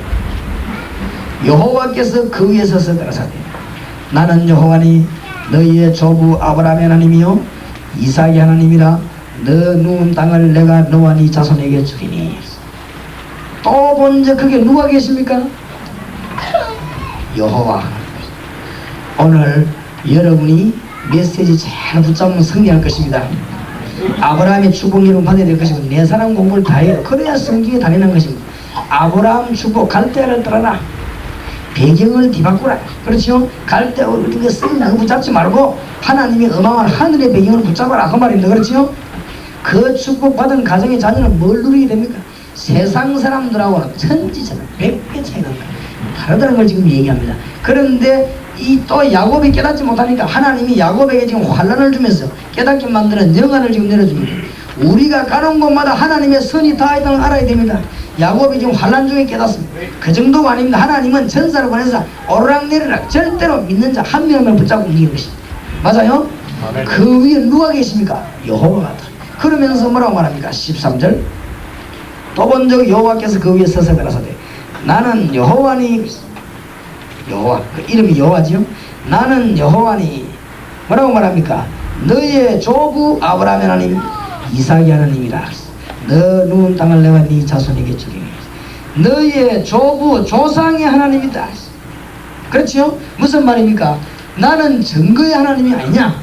여호와께서 그 위에 서서 가라사대 나는 여호와니 너희의 조부 아브라함의 하나님이요 이삭의 하나님이라 너 누운 땅을 내가 너와 네 자손에게 주리니. 또 본즉 그게 누가 계십니까? 여호와. 오늘 여러분이 메시지 잘 붙잡으면 승리할 것입니다. 아브라함의 축복 이름 받아야 될 것이고 내 사람 공부를 다 해요. 그래야 성경에 다니는 것입니다. 아브라함 축복 갈대아를 떠나라. 배경을 뒤바꾸라. 그렇죠? 갈대아 우리가 쓰는 거 붙잡지 말고 하나님이 어마어마한 하늘의 배경을 붙잡아라 그 말입니다. 그렇죠? 그 축복 받은 가정의 자녀는 뭘 누리게 됩니까? 세상 사람들하고는 천지처럼 100배 차이 납니다. 다르다는 걸 지금 얘기합니다. 그런데 이 또 야곱이 깨닫지 못하니까 하나님이 야곱에게 지금 환란을 주면서 깨닫게 만드는 영안을 지금 내려줍니다. 우리가 가는 곳마다 하나님의 선이 다 있다는 걸 알아야 됩니다. 야곱이 지금 환란 중에 깨닫습니다. 그 정도가 아닙니다. 하나님은 천사를 보내서 오르락내리락 절대로 믿는 자 한 명만 붙잡고 움직이는 것입니다. 맞아요? 그 위에 누가 계십니까? 여호와가. 그러면서 뭐라고 말합니까? 13절 또 본즉 여호와께서 그 위에 서서 가라사대 나는 여호와니. 여호와 그 이름이 여호와지요. 나는 여호와니 뭐라고 말합니까? 너의 조부 아브라함의 하나님 이삭의 하나님이라. 너 누운 땅을 내가 네 자손에게 주리니. 너의 조부 조상의 하나님이다. 그렇지요? 무슨 말입니까? 나는 증거의 하나님이 아니냐,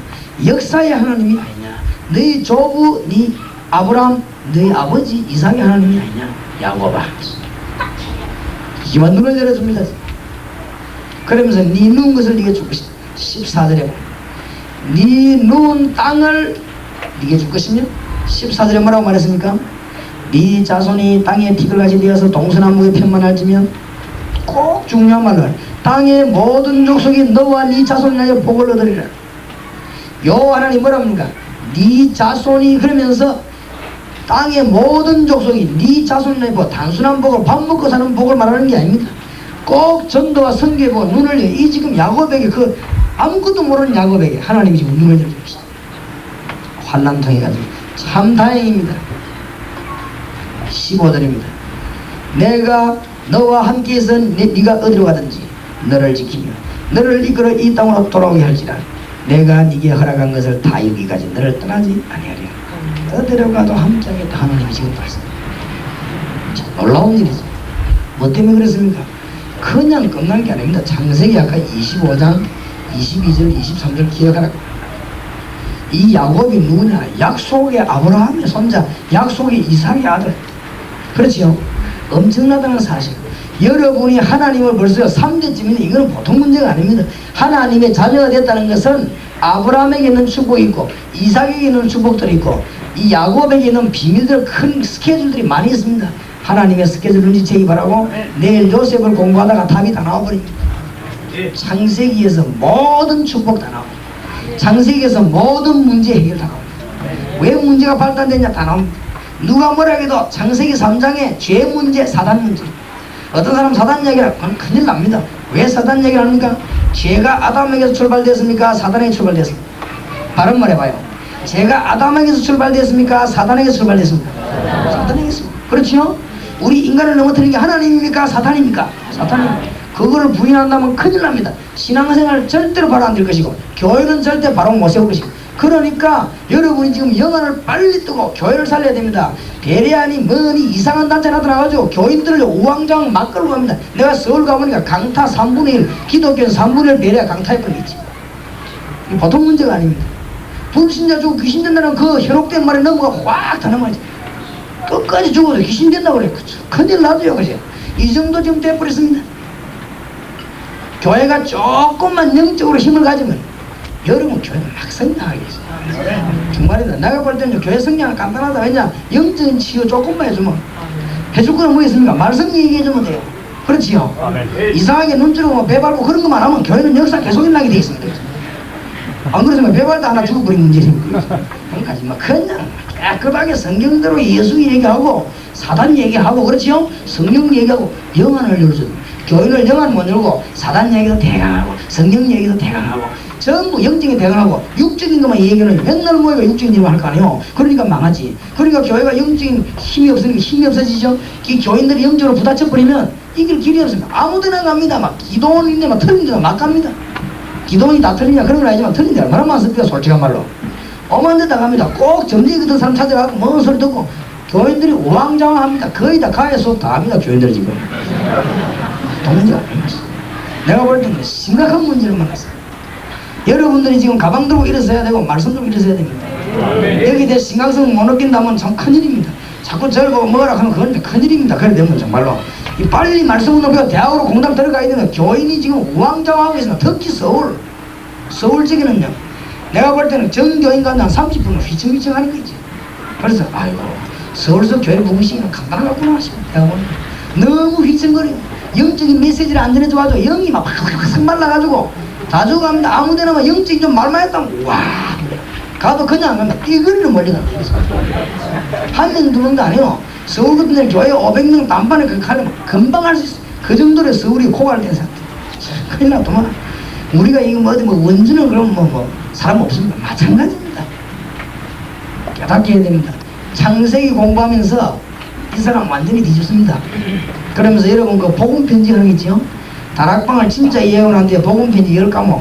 역사의 하나님이 아니냐, 너희 조부 네 아브라함 너희 아버지 이삭의 하나님이 아니냐. 야곱아. 이만 눈을 열어줍니다. 그러면서 네 누운 것을 네게 줄 것이다. 14절에 네 누운 땅을 네게 줄 것이며 14절에 뭐라고 말했습니까? 네 자손이 땅에 티끌같이 되어서 동서남북에 편만할지면 꼭 중요한 말을 땅의 모든 족속이 너와 네 자손이 나에 복을 얻으리라. 여호와 하나님 뭐라 합니까? 네 자손이 그러면서 땅의 모든 족속이 네 자손이 나에 복, 단순한 복을 밥 먹고 사는 복을 말하는 게 아닙니다. 꼭 전도와 선교에 보고 눈을 열어. 이 지금 야곱에게 그 아무것도 모르는 야곱에게 하나님이 지금 눈을 열어주십니다. 환난 통해가지고 참 다행입니다. 15절입니다. 내가 너와 함께해서 네가 어디로 가든지 너를 지키며 너를 이끌어 이 땅으로 돌아오게 할지라. 내가 네게 허락한 것을 다 여기까지 너를 떠나지 아니하리라. 어디로 가도 함께하겠다 하나님이 지금 말씀합니다. 놀라운 일이죠. 뭐 때문에 그랬습니까? 그냥 끝난 게 아닙니다. 창세기 아까 25장 22절 23절 기억하라. 이 야곱이 누구냐? 약속의 아브라함의 손자, 약속의 이삭의 아들. 그렇지요? 엄청나다는 사실. 여러분이 하나님을 벌써 3대쯤인데 이거는 보통 문제가 아닙니다. 하나님의 자녀가 됐다는 것은 아브라함에게 있는 축복이 있고 이삭에게 있는 축복들이 있고 이 야곱에게 있는 비밀들 큰 스케줄들이 많이 있습니다. 하나님의 스케줄 눈치채기 바라고 내일 요셉을 공부하다가 답이 다 나와버립니다. 창세기에서 모든 축복 다 나옵니다. 창세기에서 모든 문제 해결 다 나옵니다. 왜 문제가 발단되냐 다 나옵니다. 누가 뭐라 해도 창세기 3장에 죄 문제, 사단 문제. 어떤 사람 사단 얘기를 하면 큰일 납니다. 왜 사단 얘기를 합니까? 죄가 아담에게서 출발됐습니까? 사단에게 출발됐습니까? 바른 말 해봐요. 죄가 아담에게서 출발됐습니까? 사단에게서 출발됐습니까? 사단에게서. 그렇죠? 우리 인간을 넘어뜨린 게 하나님입니까? 사탄입니까? 사탄입니다. 그거를 부인한다면 큰일 납니다. 신앙생활 절대로 바로 안 될 것이고 교회는 절대 바로 못 세울 것이고 그러니까 여러분이 지금 영안을 빨리 뜨고 교회를 살려야 됩니다. 베레아니 뭐니 이상한 단체 나타나가지고 교인들을 우왕좌왕 막 끌고 갑니다. 내가 서울 가보니까 강타 3분의 1 기독교는 3분의 1 베레아 강타일 뿐이지. 보통 문제가 아닙니다. 불신자 주고 귀신 된다는 그 현혹된 말에 넘어가 확 다 넘어가지. 끝까지 죽어도 귀신 된다고 그래. 큰일 나도요. 그죠? 이 정도 지금 돼버렸습니다. 교회가 조금만 영적으로 힘을 가지면 여러분 교회는 막 성장하겠어요. 정말이다. 내가 볼 때는 교회 성장은 간단하다. 왜냐? 영적인 치유 조금만 해주면 해줄 거는 뭐 있습니까? 말씀 얘기해주면 돼요. 그렇지요? 이상하게 눈치로 배 밟고 그런 것만 하면 교회는 역사 계속 일어나게 돼 있습니다. 안 그러시면 배 밟다 하나 죽어버린 문제입니다. 그러니까 그냥 깨끗하게 성경대로 예수 얘기하고 사단 얘기하고 그렇지요? 성령 얘기하고 영안을 열어줘요. 교인을 영안 못 열고 사단 얘기도 대강하고 성령 얘기도 대강하고 전부 영적인 대강하고 육적인 것만 얘기는 맨날 모여가 육적인 일만 할 거 아니에요. 그러니까 망하지. 그러니까 교회가 영적인 힘이 없으니까 힘이 없어지죠. 이 교인들이 영적으로 부딪혀버리면 이길 길이 없습니다. 아무데나 갑니다. 막 기도원인데 막 틀린 데가 막 갑니다. 기도원이 다 틀리냐 그런 건 아니지만 틀린 데 얼마나 많습니까? 솔직한 말로 엄한 데다 갑니다. 꼭 점쟁이 같은 사람 찾아가고 뭔 소리 듣고 교인들이 우왕좌왕합니다. 거의 다 가해 수업 다 합니다. 교인들이 지금 문제가 아닙니다. 내가 볼 때는 심각한 문제를 만났어요. 여러분들이 지금 가방 들고 일어서야 되고 말씀 들고 일어서야 됩니다. 여기 대해 심각성을 못 느낀다면 참 큰일입니다. 자꾸 저를 보고 뭐라 하면 그건 큰일입니다. 그래 되면 정말로 이 빨리 말씀을 높여 대학으로 공당 들어가야 되는 교인이 지금 우왕좌왕하고 있습니다. 특히 서울 지역에는요. 내가 볼 때는 전교인과 한 30분은 휘청휘청 하는 거지. 그래서 아이고 서울서 교회 부부시기는 간단하구나 싶어요. 내가 보니까 너무 휘청거려요. 영적인 메시지를 안 전해줘가지고 영이 막 확 말라가지고 다 죽어갑니다. 아무데나 막 영적인 좀 말만 했다면 와 가도 그냥 안 갑니다. 띠거리를 멀리 갑니다. 한 명, 두 명도 안 해요. 서울 같은 데는 교회 500명 단판에 그렇게 하려면 금방 할 수 있어요. 그 정도로 서울이 코갈 된 상태. 큰일 났더만. 우리가 이거 뭐 어디 뭐 원주는 그럼 뭐 사람 없습니다. 마찬가지입니다. 깨닫게 해야 됩니다. 창세기 공부하면서 이 사람 완전히 뒤졌습니다. 그러면서 여러분 그 복음 편지 하는 게 있죠? 다락방을 진짜 이해하고 난 뒤에 복음 편지 10과목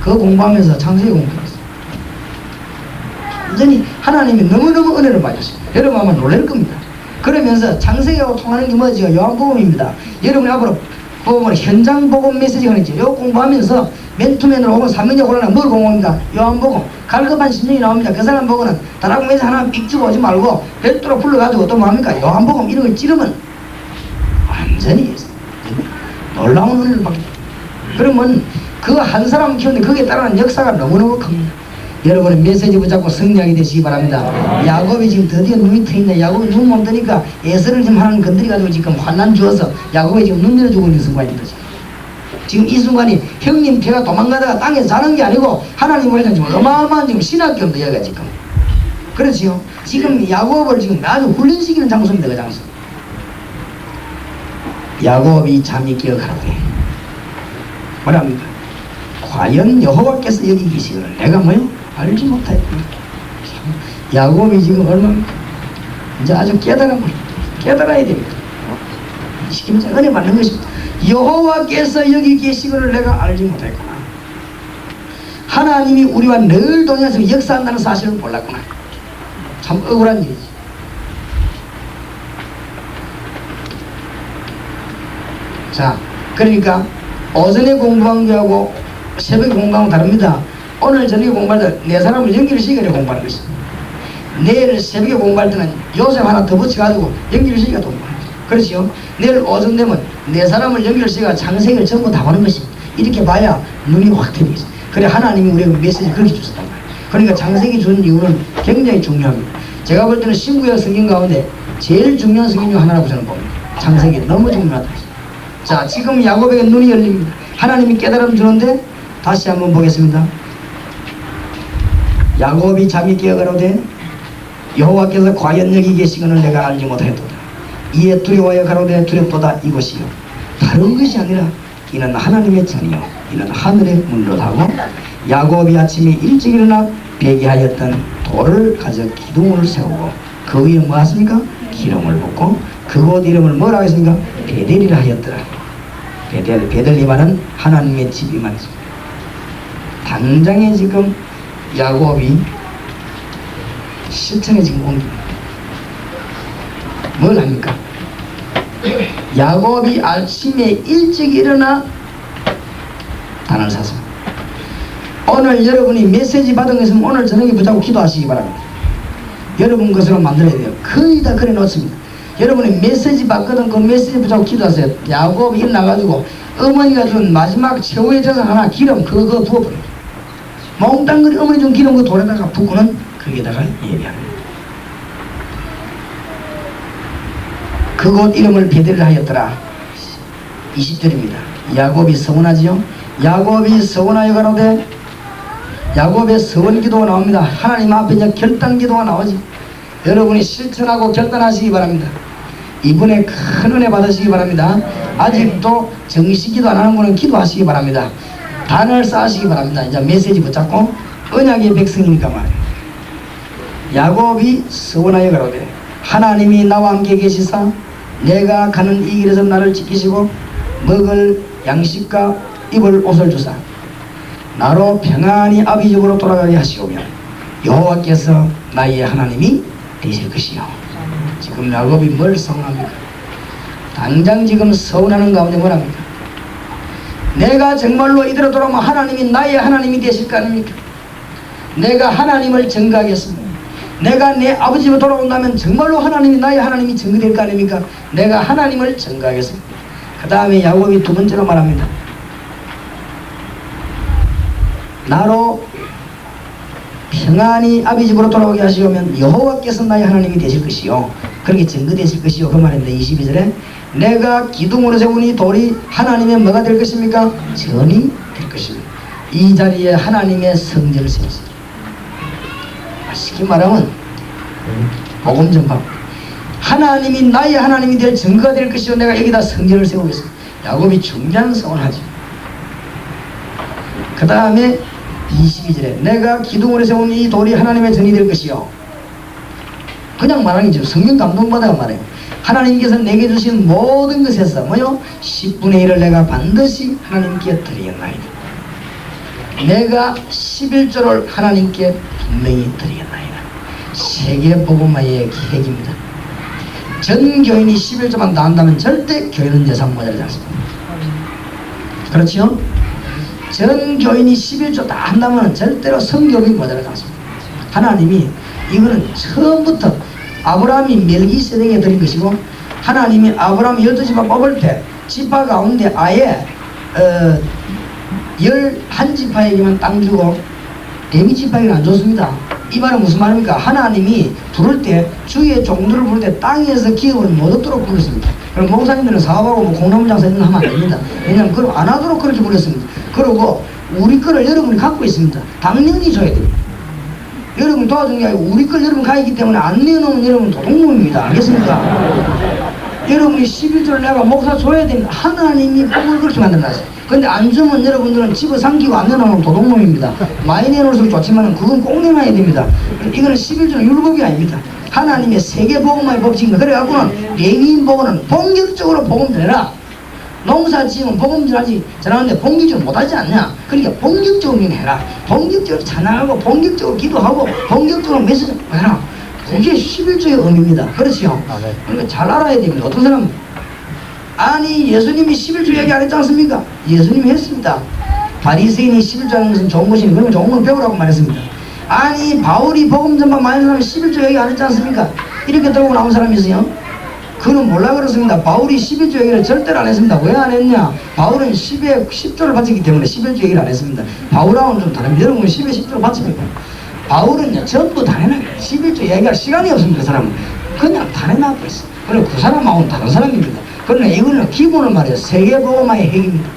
그거 공부하면서 창세기 공부했어요. 완전히 하나님이 너무너무 은혜를 받으셨어요. 여러분 아마 놀랄 겁니다. 그러면서 창세기하고 통하는 게 뭐죠? 요한복음입니다. 여러분이 앞으로 복음을 현장 복음 메시지가 있죠. 요 공부하면서 맨투맨으로 혹은 삼명제 곤란하 뭘 공부합니까? 요한복음 갈급한 심령이 나옵니다. 그 사람 보고는 다락방 메시지 하나 삑 주고 오지 말고 별도로 불러가지고 또 뭐합니까? 요한복음 이런 걸 찌르면 완전히 놀라운 은혜를 받게 됩니다. 그러면 그 한 사람 키우는데 거기에 따르는 역사가 너무너무 큽니다. 여러분의 메시지 붙잡고 승리하게 되시기 바랍니다. 야곱이 지금 드디어 눈이 트인데 야곱이 눈 못 뜨니까 에서를 지금 하나님 건드려가지고 지금 환난 주어서 야곱이 지금 눈 내려주고 있는 순간입니다. 지금 이 순간이 형님 배가 도망가다가 땅에서 자는 게 아니고 하나님을 지금 어마어마한 지금 신학경도 여기가 지금 그렇지요. 지금 야곱을 지금 아주 훈련시키는 장소입니다. 그 장소. 야곱이 잠이 기억하되 뭐랍니까? 과연 여호와께서 여기 계시기를 내가 뭐요? 알지 못하였구나. 야곱이 지금 얼마나 이제 아주 깨달아야 됩니다. 시키면서 은혜 받는 것입니다. 여호와께서 여기 계시기를 내가 알지 못하였구나. 하나님이 우리와 늘 동행해서 역사한다는 사실을 몰랐구나. 참 억울한 일이지. 자, 그러니까 오전에 공부한 거하고 새벽에 공부하고 다릅니다. 오늘 저녁에 공부할 때 네 사람을 연결시켜서 공부하는 것입니다. 내일 새벽에 공부할 때는 요셉 하나 더 붙여가지고 연결시켜서 공부하는 것입니다. 그렇죠? 내일 오전 되면 네 사람을 연결시켜서 창세기를 전부 다 보는 것입니다. 이렇게 봐야 눈이 확 트이겠습니다. 그래 하나님이 우리에게 메시지 그렇게 주셨단 말이에요. 그러니까 창세기 준 이유는 굉장히 중요합니다. 제가 볼 때는 신구약 성경 가운데 제일 중요한 성경 중 하나라고 저는 봅니다. 창세기 너무 중요하다. 자, 지금 야곱에게 눈이 열립니다. 하나님이 깨달음 주는데 다시 한번 보겠습니다. 야곱이 잠이 깨어가로되 여호와께서 과연 여기 계시거늘 내가 알지 못하였도다. 이에 두려워하여 가로되 두렵도다 이것이요 다른 것이 아니라 이는 하나님의 전이요 이는 하늘의 문로하고 야곱이 아침에 일찍 일어나 배기하였던 돌을 가져 기둥을 세우고 그 위에 뭐 하십니까? 기름을 붓고 그곳 이름을 뭐라고 했습니까? 베델이라 하였더라. 베델이 말은 하나님의 집이 말이죠. 당장에 지금 야곱이 실천에 지금 옮깁니다. 뭘 합니까? 야곱이 아침에 일찍 일어나 단을 사서 오늘 여러분이 메시지 받은 것은 오늘 저녁에 붙잡고 기도하시기 바랍니다. 여러분 것으로 만들어야 돼요. 거의 다 그래 놓습니다. 여러분이 메시지 받거든 그 메시지 붙잡고 기도하세요. 야곱이 일어나가지고 어머니가 준 마지막 최후의 제사 하나 기름 그거 부어버려요. 몽땅거리 어머니 준 기름 그 돌에다가 붓고는 거기에다가 예배합니다. 그곳 이름을 베델을 하였더라. 20절입니다. 야곱이 서원하지요. 야곱이 서원하여 가로되 야곱의 서원 기도가 나옵니다. 하나님 앞에 이제 결단 기도가 나오지. 여러분이 실천하고 결단하시기 바랍니다. 이번에 큰 은혜 받으시기 바랍니다. 아직도 정식기도 안 하는 분은 기도하시기 바랍니다. 단을 쌓으시기 바랍니다. 이제 메시지 붙잡고 언약의 백성이니까 말이에요. 야곱이 서원하여 가로되 하나님이 나와 함께 계시사 내가 가는 이 길에서 나를 지키시고 먹을 양식과 입을 옷을 주사 나로 평안히 아비 집으로 돌아가게 하시오며 여호와께서 나의 하나님이 되실 것이요. 지금 야곱이 뭘 서운합니까? 당장 지금 서운하는 가운데 뭐랍니까? 내가 정말로 이대로 돌아오면 하나님이 나의 하나님이 되실 거 아닙니까? 내가 하나님을 증거하겠습니다. 내가 내 아버지 집에 돌아온다면 정말로 하나님이 나의 하나님이 증거될 거 아닙니까? 내가 하나님을 증거하겠습니다. 그 다음에 야곱이 두 번째로 말합니다. 나로 평안히 아비 집으로 돌아오게 하시오면 여호와께서 나의 하나님이 되실 것이요 그렇게 증거되실 것이요 그 말인데 22절에 내가 기둥으로 세운 이 돌이 하나님의 뭐가 될 것입니까? 전이 될 것입니다. 이 자리에 하나님의 성전을 세웠습니다. 쉽게 말하면 복음 전파 하나님이 나의 하나님이 될 증거가 될 것이요 내가 여기다 성전을 세우겠습니다. 야곱이 중요한 서원하죠. 그 다음에 22절에 내가 기둥으로 세운 이 돌이 하나님의 전이 될 것이요 그냥 말하는 게 성경 감동받아가 말해요. 하나님께서 내게 주신 모든 것에서 뭐요? 10분의 1을 내가 반드시 하나님께 드리겠나이다. 내가 11조를 하나님께 분명히 드리겠나이다. 세계복음화의 계획입니다. 전 교인이 11조만 다 한다면 절대 교회는 예산 모자라지 않습니다. 그렇죠? 전 교인이 11조 다 한다면 절대로 성교육이 모자라지 않습니다. 하나님이 이거는 처음부터 아브라함이 멜기세덱에게 드린 것이고 하나님이 아브라함이 12지파 뽑을 때 지파 가운데 아예 11지파에게만 땅 주고 레위 지파에게는 안 줬습니다. 이 말은 무슨 말입니까? 하나님이 부를 때 주의 종들을 부를 때 땅에서 기업을 못 얻도록 부르습니다. 그럼 목사님들은 사업하고 뭐 공나무 장사 이런 거 하면 안 됩니다. 왜냐하면 그걸 안 하도록 그렇게 부르습니다. 그리고 우리 거를 여러분이 갖고 있습니다. 당연히 줘야 됩니다. 여러분 도와주는 게 아니고 우리 걸 여러분 가있기 때문에 안 내놓으면 여러분 도둑놈입니다. 알겠습니까? 여러분이 11조를 내가 목사 줘야 됩니다. 하나님이 꿈을 그렇게 만들어놨어요. 근데 안 주면 여러분들은 집어 삼키고 안 내놓으면 도둑놈입니다. 많이 내놓을수록 좋지만 그건 꼭 내놔야 됩니다. 이거는 11조는 율법이 아닙니다. 하나님의 세계복음화의 법칙입니다. 그래갖고는 레위인 복음은 본격적으로 복음 전해라. 농사 지으면 복음 전하는데 본격적으로 못하지 않냐. 그러니까 본격적으로 해라. 본격적으로 찬양하고 본격적으로 기도하고 본격적으로 메시지 해라. 그게 11조의 의미입니다. 그렇죠? 네. 그러니까 잘 알아야 됩니다. 어떤 사람 아니 예수님이 11조 얘기 안 했지 않습니까? 예수님이 했습니다. 바리새인이 11조 하는 것은 좋은 것이니 그러면 좋은 건 배우라고 말했습니다. 아니 바울이 복음 전파 많은 사람이 11조 얘기 안 했지 않습니까? 이렇게 들고 나온 사람이 있어요. 그는 몰라 그렇습니다. 바울이 11조 얘기를 절대로 안 했습니다. 왜 안 했냐? 바울은 10조를 바쳤기 때문에 11조 얘기를 안 했습니다. 바울하고는 좀 다릅니다. 여러분 10에 10조를 바칩니까? 바울은요 전부 다 해놔요. 11조 얘기할 시간이 없습니다. 그 사람은 그냥 다 해놔버렸어요. 그리고 그 사람하고는 다른 사람입니다. 그러나 이거는 기본을 말해요. 세계복음화의 핵입니다.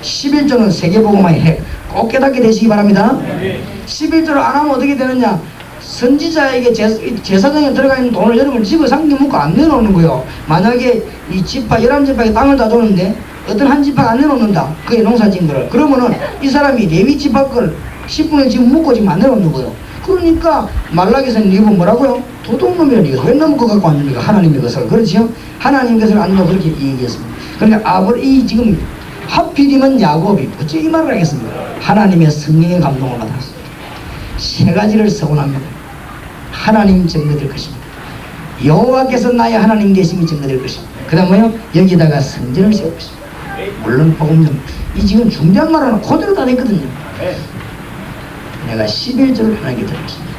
11조는 세계복음화의 핵. 꼭 깨닫게 되시기 바랍니다. 11조를 안 하면 어떻게 되느냐? 선지자에게 제사장에 들어가 있는 돈을 여러분 집에 상기 묶고 안 내놓는 거요. 만약에 이 지파 11지파에 땅을 다 줬는데 어떤 한 지파가 안 내놓는다. 그게 농사진 거를. 그러면은 이 사람이 레위 지파 걸 10분의 지금 묶고 지금 안 내놓는 거요. 그러니까 말라기에서는 이거 뭐라고요? 도둑놈이라는 이거 왜 넘고 갖고 왔습니까? 하나님의 것을. 그렇지요? 하나님 것을 안 넣고 그렇게 얘기했습니다. 그러니까 이 지금 하필이면 야곱이 어째 이 말을 하겠습니까? 하나님의 성령의 감동을 받았습니다. 세 가지를 서원합니다. 하나님 증거될 것입니다. 여호와께서 나의 하나님 되심이 증거될 것입니다. 그 다음 뭐요? 여기다가 성전을 세울 것입니다. 물론 복음전 이 지금 중대한 말은 그대로 다 됐거든요. 내가 11조를 하나님께 드렸습니다.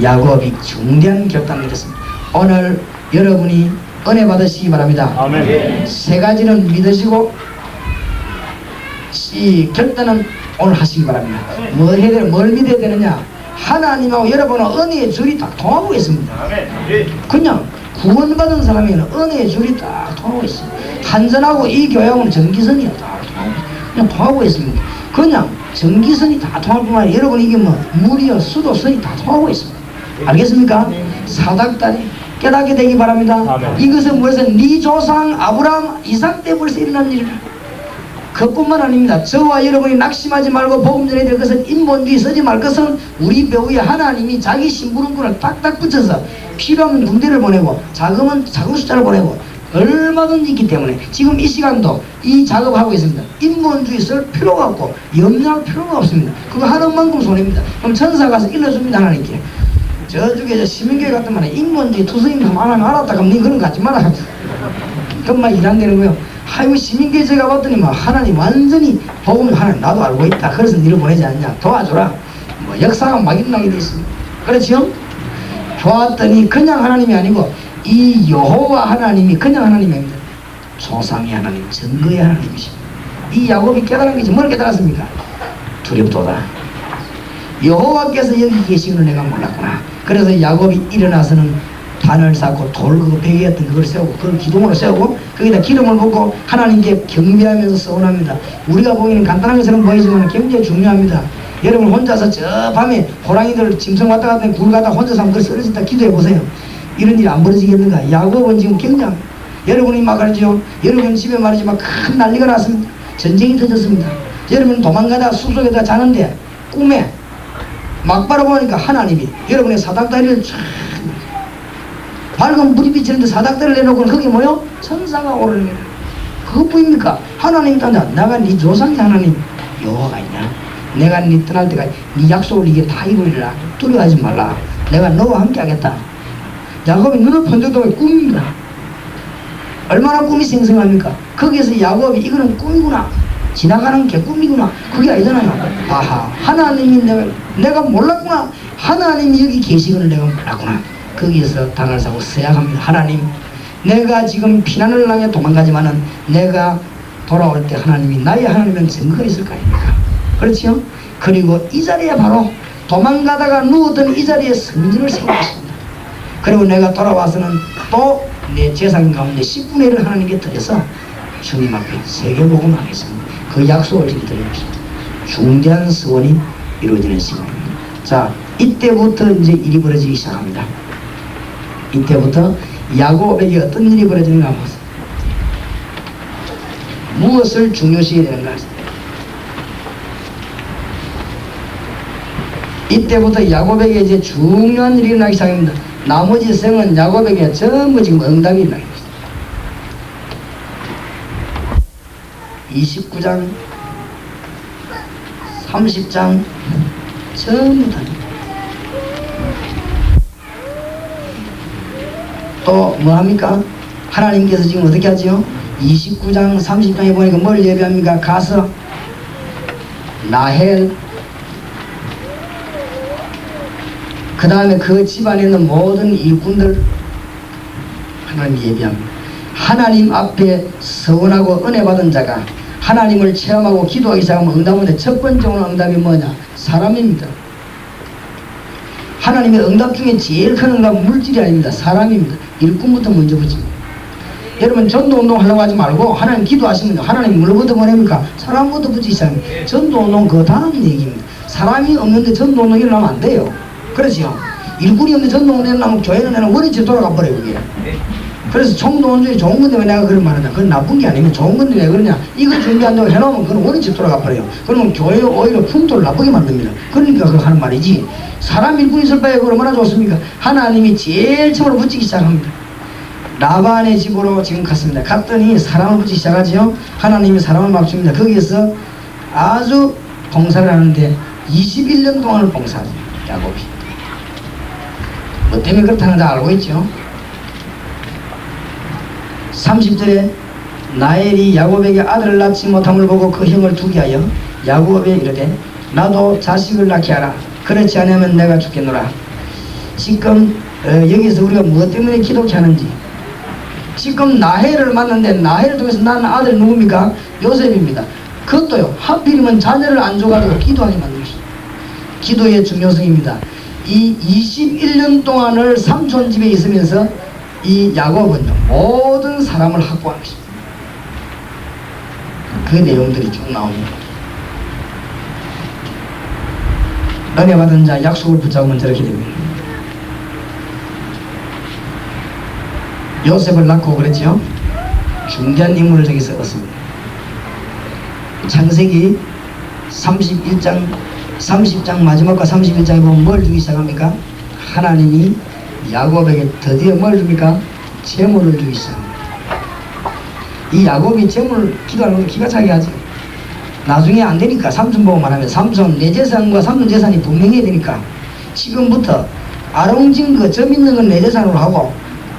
야곱이 중대한 결단을 했습니다. 오늘 여러분이 은혜 받으시기 바랍니다. 아멘. 세 가지는 믿으시고 이 결단은 오늘 하시기 바랍니다. 뭘 해야 되는, 뭘 믿어야 되느냐? 하나님하고 여러분은 은혜의 줄이 딱 통하고 있습니다. 그냥 구원받은 사람에게는 은혜의 줄이 딱 통하고 있습니다. 한전하고 이 교회하고는 전기선이 딱 그냥 통하고 있습니다. 그냥 전기선이 다 통할 뿐만 아니라 여러분 이게 뭐 물이요 수도선이 다 통하고 있습니다. 알겠습니까? 사닥다리 깨닫게 되기 바랍니다. 아멘. 이것은 무엇은 네 조상 아브라함 이삭 때 벌써 일어난 일이라. 그뿐만 아닙니다. 저와 여러분이 낙심하지 말고 복음 전해야 될 것은 인본주의 쓰지 말 것은 우리 배우에 하나님이 자기 심부름꾼을 딱딱 붙여서 필요하면 군대를 보내고 자금은 작은 숫자를 보내고 얼마든지 있기 때문에 지금 이 시간도 이 작업을 하고 있습니다. 인본주의 쓸 필요가 없고 염려할 필요가 없습니다. 그거 하는 만큼 손해입니다. 그럼 천사 가서 일러줍니다. 하나님께. 저쪽에 시민교회 같은 말에 인본주의 투수임 안 하면 알았다 그럼 니 그런 거 하지 마라. 그것만 일 안 되는 거예요. 아이고 시민교회 제가 봤더니 뭐 하나님 완전히 복음 하나님 나도 알고 있다. 그래서 니를 보내지 않냐. 도와줘라. 뭐 역사가 막 일어나게 돼 있습니다. 그렇죠? 좋았더니 그냥 하나님이 아니고 이 여호와 하나님이 그냥 하나님이 아닙니다. 조상의 하나님, 증거의 하나님이십니다. 이 야곱이 깨달은 것이 뭘 깨달았습니까? 두렵도다. 여호와께서 여기 계시기를 내가 몰랐구나. 그래서 야곱이 일어나서는 단을 쌓고 돌 그거 베개였던 그걸 세우고 그걸 기둥으로 세우고 거기다 기름을 붓고 하나님께 경배하면서 서원합니다. 우리가 보기에는 간단한 것처럼 보이지만 굉장히 중요합니다. 여러분 혼자서 저 밤에 호랑이들 짐승 왔다 갔다 굴 갔다 혼자서 한번 쓰러졌다 기도해 보세요. 이런 일이 안 벌어지겠는가? 야곱은 지금 굉장히 여러분이 막 알죠? 여러분 집에 말이지 막 큰 난리가 났습니다. 전쟁이 터졌습니다. 여러분 도망가다 숲속에다 자는데 꿈에 막 바라보니까 하나님이 여러분의 사닥다리를 쫙 밝은 불이 비치는데 사닥다리를 내놓고 거기 뭐요? 천사가 오르는 거예요. 그것뿐입니까? 하나님 단다. 내가 네 조상의 하나님 여호와가 있냐? 내가 네 떠날 때까지 네 약속을 이게 다 이루리라. 두려워하지 말라. 내가 너와 함께 하겠다. 야곱이 눈을 펀 정도의 꿈입니다. 얼마나 꿈이 생생합니까? 거기에서 야곱이 이거는 꿈이구나. 지나가는 게 꿈이구나. 그게 아니잖아요. 아하, 하나님이 내가 몰랐구나. 하나님이 여기 계시기를 내가 몰랐구나. 거기에서 단을 사고 서약합니다. 하나님, 내가 지금 피난을 당해 도망가지만은 내가 돌아올 때 하나님이 나의 하나님은 증거가 있을 거 아닙니까? 그렇죠? 그리고 이 자리에 바로 도망가다가 누웠던 이 자리에 성전을 세우겠습니다. 그리고 내가 돌아와서는 또 내 재산 가운데 10분의 1을 하나님께 드려서 주님 앞에 세계복음을 하겠습니다. 그 약속을 지금 드리겠습니다. 중대한 서원이 이루어지는 시간입니다. 자, 이때부터 이제 일이 벌어지기 시작합니다. 이때부터 야곱에게 어떤 일이 벌어지는가 한번 보세요. 무엇을 중요시해야 되는가 하세요. 이때부터 야곱에게 이제 중요한 일이 일어나기 시작합니다. 나머지 생은 야곱에게 전부 지금 응답이 일어나기 시작합니다. 29장 30장 전부 다 또 뭐합니까? 하나님께서 지금 어떻게 하죠? 29장 30장에 보니까 뭘 예배합니까? 가서 라헬 그 다음에 그 집안에 있는 모든 일꾼들 하나님이 예배합니다. 하나님 앞에 서원하고 은혜 받은 자가 하나님을 체험하고 기도하기 시작하면 응답인데 첫 번째 오는 응답이 뭐냐? 사람입니다. 하나님의 응답 중에 제일 큰 응답은 물질이 아닙니다. 사람입니다. 일꾼부터 먼저 붙입니다. 여러분 전도운동 하려고 하지 말고 하나님 기도하시면 하나님 뭘부터 보냅니까? 사람부터 붙이기 시작합니다. 전도운동 그 다음 얘기입니다. 사람이 없는데 전도운동이 일어나면 안 돼요. 그렇죠? 일꾼이 없는데 전도운동이 일어나면 교회는 내가 원위치 돌아가 버려요. 그게. 그래서 총동원 중에 좋은 건데 왜 내가 그런 말 하냐? 그건 나쁜 게 아니면 좋은 건데 왜 그러냐? 이거 준비한다고 해놓으면 그건 원위치 돌아가 버려요. 그러면 교회 오히려 풍토를 나쁘게 만듭니다. 그러니까 그거 하는 말이지. 사람 일꾼이 있을 바에 그 얼마나 좋습니까? 하나님이 제일 처음으로 붙이기 시작합니다. 라반의 집으로 지금 갔습니다. 갔더니 사람을 붙이기 시작하죠. 하나님이 사람을 맞춥니다. 거기에서 아주 봉사를 하는데 21년 동안을 봉사하죠. 야곱이. 뭐 때문에 그렇다는 걸 알고 있죠. 30절에 라헬이 야곱에게 아들을 낳지 못함을 보고 그 형을 두게 하여 야곱에 이르되 나도 자식을 낳게 하라. 그렇지 않으면 내가 죽겠노라. 지금 여기서 우리가 무엇 때문에 기도케 하는지, 지금 나헬을 만났는데 나헬을 통해서 낳은 아들이 누굽니까? 요셉입니다. 그것도요 하필이면 자녀를 안 줘가지고 기도하게 만든 것입니다. 기도의 중요성입니다. 이 21년 동안을 삼촌 집에 있으면서 이 야곱은요 모든 사람을 확보한 것입니다. 그 내용들이 쭉 나옵니다. 은혜 받은 자 약속을 붙잡으면 저렇게 됩니다. 요셉을 낳고 그랬죠. 중대한 인물을 저기서 얻습니다. 창세기 30장 마지막과 31장에 보면 뭘 주기 시작합니까? 하나님이 야곱에게 드디어 뭘 줍니까? 재물을 주기 시작합니다. 이 야곱이 재물을 기도하는 것도 기가 차게 하죠. 나중에 안 되니까 삼촌 보고 말하면 삼촌 내 재산과 삼촌 재산이 분명해야 되니까 지금부터 아롱진 거 점 있는 건 내 재산으로 하고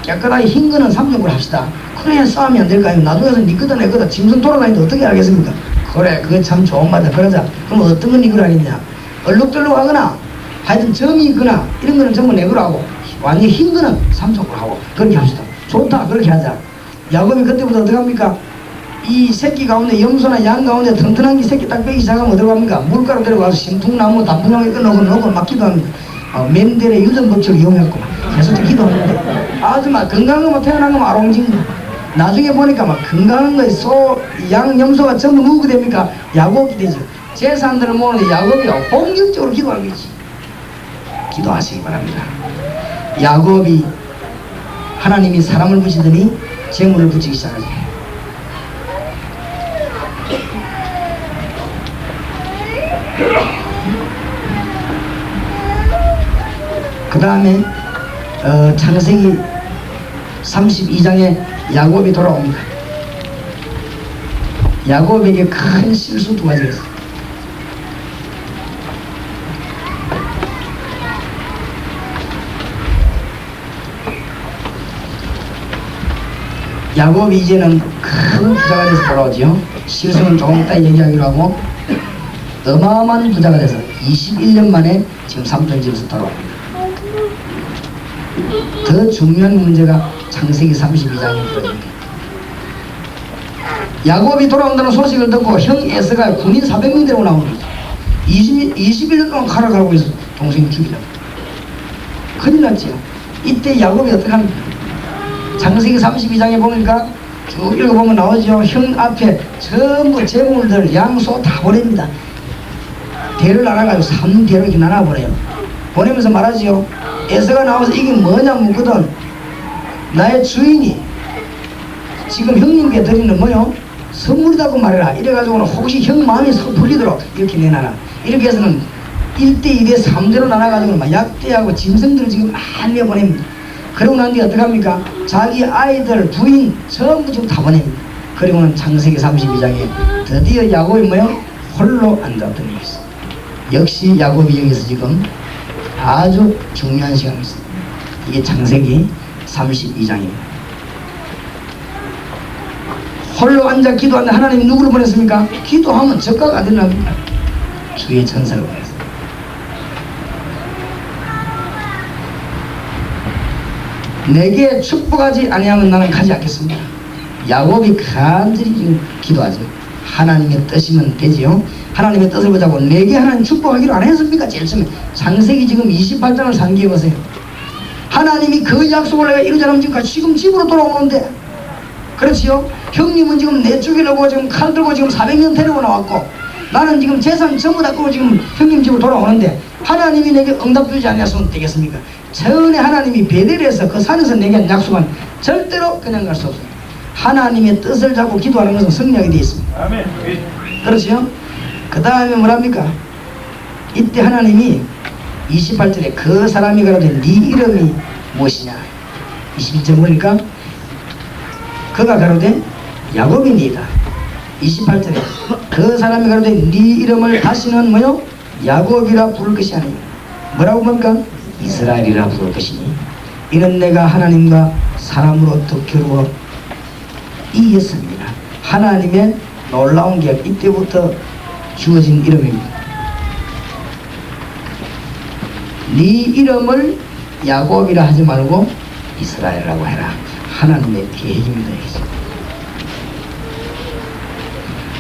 깨끗하게 흰 거는 삼촌 걸 합시다. 그래야 싸움이 안 될까요? 나중에서 니 거다 내 거다 짐승 돌아다니는데 어떻게 알겠습니까? 그래 그거 참 좋은 말이다. 그러자. 그럼 어떤 건 니 거로 하겠냐? 얼룩덜룩 하거나 하여튼 점이 있거나 이런 거는 전부 내 거로 하고 완전히 흰 거는 삼촌 걸 하고 그렇게 합시다. 좋다 그렇게 하자. 야곱이 그때부터 어떻게 합니까? 이 새끼 가운데 염소나 양 가운데 튼튼한 게 새끼 딱 빼기 시작하면 어디로 갑니까? 물가로 데려가서 심통나무 단풍나무에 끊어놓고 막 기도합니다. 맨델의 유전법칙을 이용했고 계속 기도하는데 아주 막 건강한 것만 태어난 거만 아롱진 거. 나중에 보니까 막 건강한 거에 소, 양, 염소가 전부 누구게 됩니까? 야곱이 되죠. 제사장들을 모으는데 야곱이 본격적으로 기도하는 거지. 기도하시기 바랍니다. 야곱이 하나님이 사람을 붙이더니 재물을 붙이기 시작하죠. 그 다음에 창세기 32장에 야곱이 돌아옵니다. 야곱에게 큰 실수 두 가지가 있어요. 야곱이 이제는 큰 부자가 돼서 돌아오죠. 실수는 조금 이따 얘기하기로 하고 어마어마한 부자가 돼서 21년 만에 지금 삼촌 집에서 돌아옵니다. 더 중요한 문제가 창세기 32장입니다. 야곱이 돌아온다는 소식을 듣고 형 에서가 군인 400명 데리고 나옵니다. 21년 동안 칼을 갈고 있어 동생이 죽이려고. 큰일 났지요. 이때 야곱이 어떻게 합니까? 창세기 32장에 보니까 쭉 읽어보면 나오죠. 형 앞에 전부 재물들 양소 다 보냅니다. 대를 나눠가지고 3대를 이렇게 나눠보내요. 보내면서 말하지요. 에서가 나와서 이게 뭐냐 묻거든. 나의 주인이 지금 형님께 드리는 뭐요? 선물이라고 말해라. 이래가지고는 혹시 형 마음이 섣불리도록 이렇게 내놔라. 이렇게 해서는 1대2대 3대로 나눠가지고 막 약대하고 짐승들을 지금 많이 내보냅니다. 그러고 난 뒤에 어떡합니까? 자기 아이들, 부인 전부 지금 다 보냅니다. 그리고는 창세기 32장에 드디어 야곱이 뭐요? 홀로 앉았던 일이 있어요. 역시 야곱이 여기서 지금 아주 중요한 시간이 있어요. 이게 창세기 32장입니다. 홀로 앉아 기도하는데 하나님이 누구를 보냈습니까? 기도하면 적과가 안 되랍니까? 주의 천사를 보냈어요. 내게 축복하지 아니하면 나는 가지 않겠습니다. 야곱이 간절히 지금 기도하죠. 하나님의 뜻이면 되지요. 하나님의 뜻을 보자고 내게 하나님 축복하기로 안 했습니까? 제일 처음에 창세기 지금 28장을 상기해 보세요. 하나님이 그 약속을 내가 이루자면 지금 집으로 돌아오는데, 그렇지요? 형님은 지금 내 죽이려고 지금 칼 들고 지금 400년 데리고 나왔고, 나는 지금 재산 전부 다 끄고 지금 형님 집으로 돌아오는데 하나님이 내게 응답 주지 않았으면 되겠습니까? 전에 하나님이 베델 에서 그 산에서 내게 한 약속은 절대로 그냥 갈 수 없습니다. 하나님의 뜻을 잡고 기도하는 것은 성령이 되어 있습니다. 아멘. 그렇지요? 그 다음에 뭐랍니까? 이때 하나님이 28절에 그 사람이 가로되 네 이름이 무엇이냐? 21절 보니까 그가 가로되 야곱이니이다. 28절에 그 사람이 가로되 네 이름을 다시는 뭐요? 야곱이라 부를 것이 아니요. 뭐라고 봅니까? 이스라엘이라 부를 것이니 이는 내가 하나님과 사람으로부터 겨루어 이겼습니다. 하나님의 놀라운 계약, 이때부터 주어진 이름입니다. 네 이름을 야곱이라 하지 말고 이스라엘이라고 해라. 하나님의 계획입니다.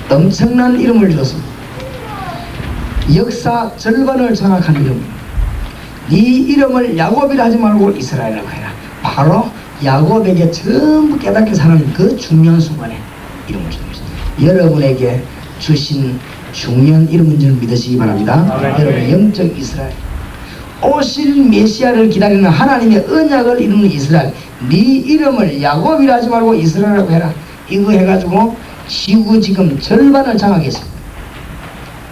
엄청난 이름을 주었습니다. 역사 절반을 장악한 이름입니다. 네 이름을 야곱이라 하지 말고 이스라엘이라고 해라. 바로 야곱에게 전부 깨닫게 사는 그 중요한 순간에 이름을 주는 것입니다. 여러분에게 주신 중요한 이름인 줄 믿으시기 바랍니다. 여러분 영적 이스라엘, 오실 메시아를 기다리는 하나님의 언약을 이루는 이스라엘, 네 이름을 야곱이라 하지 말고 이스라엘이라고 해라. 이거 해가지고 지구 지금 절반을 장악했습니다.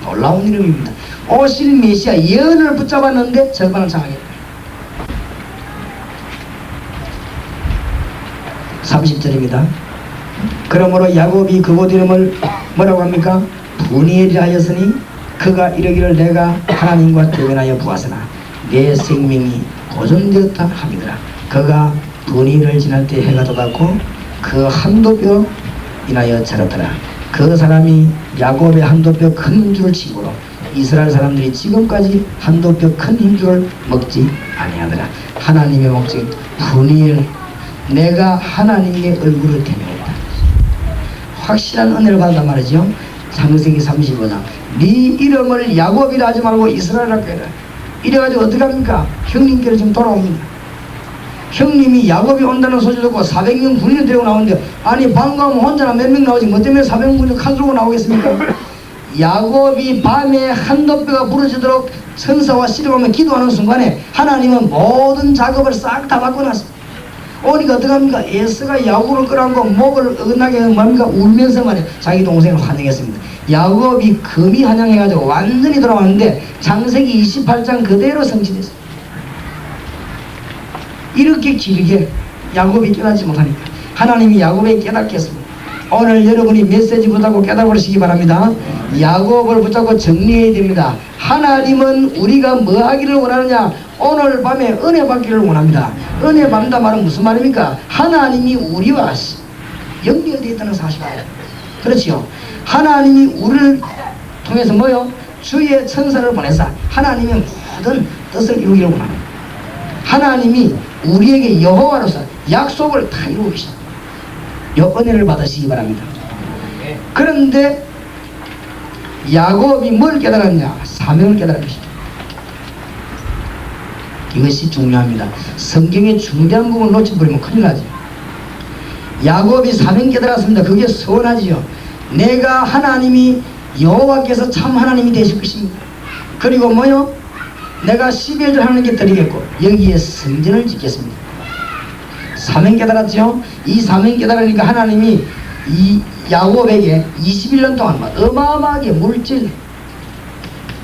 놀라운 이름입니다. 오실 메시아 예언을 붙잡았는데 절반을 장악했다. 30절입니다. 그러므로 야곱이 그곳 이름을 뭐라고 합니까? 브니엘이라 하였으니 그가 이르기를 내가 하나님과 대면하여 보았으나 내 생명이 보존되었다 함이더라. 그가 브니엘을 지날 때 해가 돋았고 그 한도뼈 인하여 자랐더라. 그 사람이 야곱의 한도뼈 큰 힘줄을 치고로 이스라엘 사람들이 지금까지 한도뼈 큰 힘줄을 먹지 아니하더라. 하나님의 목적이 브니엘, 내가 하나님의 얼굴을 대면했다. 확실한 은혜를 받았단 말이죠. 창세기 35장 네 이름을 야곱이라 하지 말고 이스라엘이라고 해라. 이래가지고 어떻게 합니까? 형님께로 지금 돌아옵니다. 형님이 야곱이 온다는 소리 듣고 400명 군인을 데리고 나오는데, 아니 방금 혼자나 몇 명 나오지 뭐 때문에 400명 군인을 칼 들고 나오겠습니까? 야곱이 밤에 한도뼈가 부러지도록 천사와 씨름하며 기도하는 순간에 하나님은 모든 작업을 싹 다 바꿔놨습니다. 오니까 어떡합니까? 에서가 야곱을 끌어안고 목을 어긋나게 뭡니까? 울면서만 자기 동생을 환영했습니다. 야곱이 금이 환영해가지고 완전히 돌아왔는데 창세기 28장 그대로 성취됐습니다. 이렇게 길게 야곱이 깨닫지 못하니까 하나님이 야곱에 깨닫게 했습니다. 오늘 여러분이 메시지 붙잡고 깨달으시기 바랍니다. 야곱을 붙잡고 정리해야 됩니다. 하나님은 우리가 뭐 하기를 원하느냐? 오늘 밤에 은혜 받기를 원합니다. 은혜 받는다 말은 무슨 말입니까? 하나님이 우리와 연결되어 있다는 사실이에요. 그렇지요? 하나님이 우리를 통해서 뭐요? 주의 천사를 보내사 하나님의 모든 뜻을 이루기를 원합니다. 하나님이 우리에게 여호와로서 약속을 다 이루고 계십니다. 요 은혜를 받으시기 바랍니다. 그런데 야곱이 뭘 깨달았냐? 사명을 깨달았습니다. 이것이 중요합니다. 성경의 중대한 부분을 놓쳐버리면 큰일 나죠. 야곱이 사명 깨달았습니다. 그게 서운하지요. 내가 하나님이 여호와께서 참 하나님이 되실 것입니다. 그리고 뭐요? 내가 12절 하나님께 드리겠고 여기에 성전을 짓겠습니다. 사명 깨달았죠. 이 사명 깨달으니까 하나님이 이 야곱에게 21년 동안 어마어마하게 물질,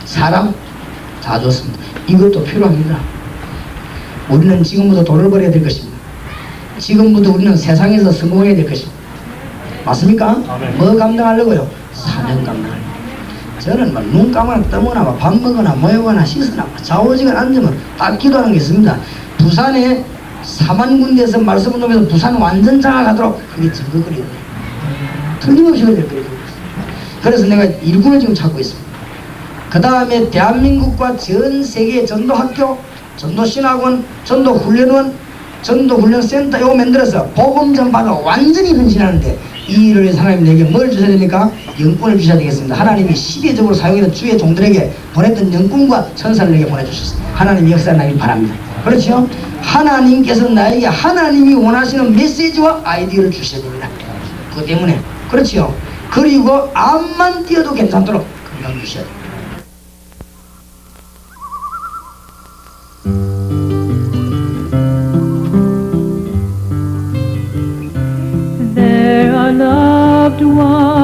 사람 다 줬습니다. 이것도 필요합니다. 우리는 지금부터 돈을 벌어야 될 것입니다. 지금부터 우리는 세상에서 성공해야 될 것입니다. 맞습니까? 뭐 감당하려고요? 사명 감당하려고. 저는 눈 감거나 뜨거나 밥 먹거나 모이거나 씻으나 좌우지간 앉으면 딱 기도하는 게 있습니다. 부산에 4만 군데에서 말씀을 놓으면서 부산 완전 장악하도록 그게 증거거리거든요. 틀림없이 그럴 거예요. 그래서 내가 일꾼을 지금 찾고 있습니다. 그 다음에 대한민국과 전 세계 전도학교, 전도신학원, 전도훈련원, 전도훈련센터 이거 만들어서 복음 전파로 완전히 헌신하는데 이 일을 위해서 하나님 내게 뭘 주셔야 됩니까? 영권을 주셔야 되겠습니다. 하나님이 시대적으로 사용하는 주의 종들에게 보냈던 영권과 천사를 내게 보내주셨습니다. 하나님 역사 나길 바랍니다. 그렇죠? 하나님께서 나에게 하나님이 원하시는 메시지와 아이디어를 주셔야 됩니다. 그것 때문에 그렇죠? 그리고 암만 뛰어도 괜찮도록 건강 주셔야 됩니다. There are loved ones